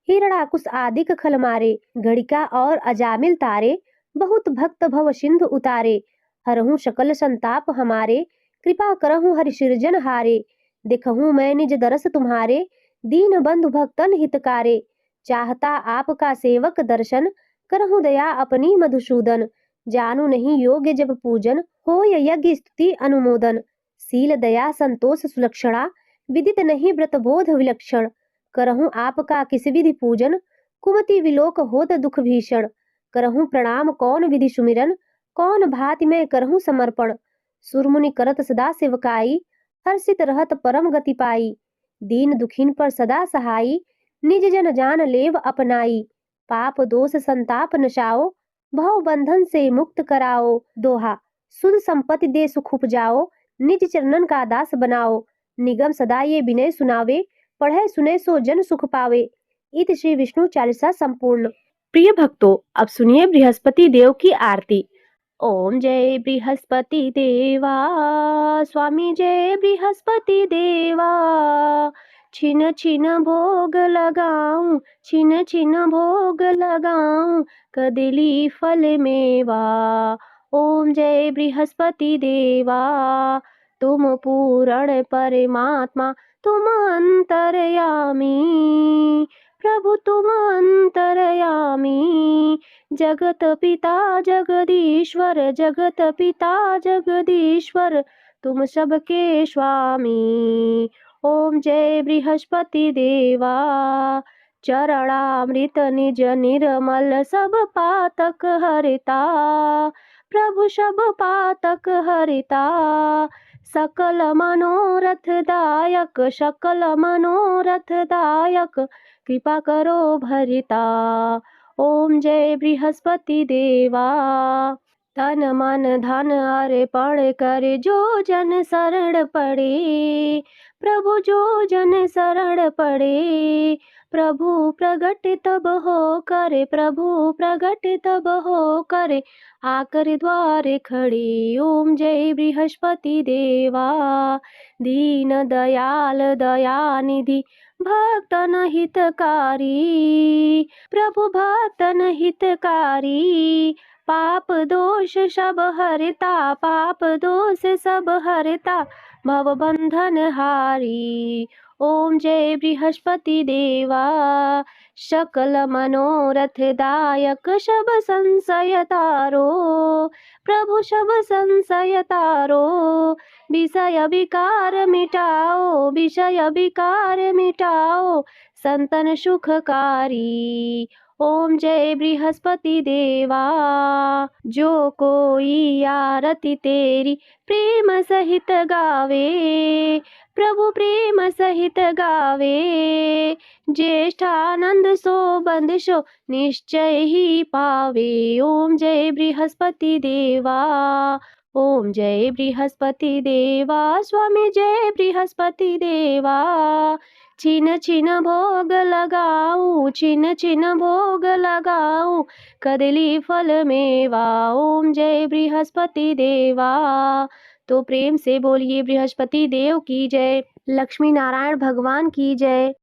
हिरणाकुश आदिक खल मारे। गणिका और अजामिल तारे, बहुत भक्त भव सिंधु उतारे। हरहूँ सकल संताप हमारे, कृपा करहूँ हरि सिरजन हारे। देखहूँ मैं निज दरस तुम्हारे, दीन बंधु भक्तन हितकारे। चाहता आपका सेवक दर्शन, करहूँ दया अपनी मधुसूदन। जानू नहीं योग्य जब पूजन, हो यज्ञ स्तुति अनुमोदन। सील दया संतोष सुलक्षणा, विदित नहीं व्रत बोध विलक्षण। करहूँ आपका किस विधि पूजन, कुमति विलोक होत दुख भीषण। करहूँ प्रणाम कौन विधि सुमिरन, कौन भांति में करहूँ समर्पण। सुरमुनि करत सदा सेवकाई, हर्षित रहत परम गति पाई। दीन दुखीन पर सदा सहाई, निज जन जान लेव अपनाई। पाप दोष संताप नशाओ, भव बंधन से मुक्त कराओ। दोहा। सुध संपत्ति दे सुख उपजाओ, निज चरणन का दास बनाओ। निगम सदा ये विनय सुनावे, पढ़े सुने सो जन सुख पावे। इत श्री विष्णु चालीसा संपूर्ण। प्रिय भक्तों, अब सुनिए बृहस्पति देव की आरती। ओम जय बृहस्पति देवा, स्वामी जय बृहस्पति देवा। छिन छिन भोग लगाऊं, छिन छिन भोग लगाऊं, कदली फल मेवा। ओम जय बृहस्पति देवा, तुम पूर्ण परमात्मा, तुम अंतर्यामी। प्रभु तुम अंतर्यामी, जगत पिता जगदीश्वर, जगत पिता जगदीश्वर, तुम सबके स्वामी। ओम जय बृहस्पति देवा, चरणामृत निज निर्मल, सब पातक हरिता। प्रभु सब पातक हरिता, सकल मनोरथदायक, सकल मनोरथदायक, कृपा करो भरिता। ओम जय बृहस्पति देवा। तन मन धन अर्पण करे जो जन शरण पड़े, प्रभु जो जन शरण पड़े। प्रभु प्रगट तब हो करे, प्रभु प्रगट तब हो करे, आकर द्वारे खड़े। ओम जय बृहस्पति देवा। दीन दयाल दयानिधि, भक्तन हितकारी, प्रभु भक्तन हितकारी। पाप दोष सब हरता, पाप दोष सब हरता, भव बंधन हारी। ओम जय बृहस्पति देवा। सकल मनोरथ दायक, शब संशय तारो, प्रभु शब संशय तारो। विषय विकार मिटाओ, विषय विकार मिटाओ, संतन सुखकारी। ओम जय बृहस्पति देवा। जो कोई आरती तेरी प्रेम सहित गावे, प्रभु प्रेम सहित गावे। ज्येष्ठानंद सो बंद सो निश्चय ही पावे। ओम जय बृहस्पति देवा। ओम जय बृहस्पति देवा। स्वामी जय बृहस्पति देवा। छिन छिन भोग लगाऊं, छिन छिन भोग लगाऊं, कदली फल मेवा। ओम जय बृहस्पति देवा। तो प्रेम से बोलिए बृहस्पति देव की जय, लक्ष्मी नारायण भगवान की जय।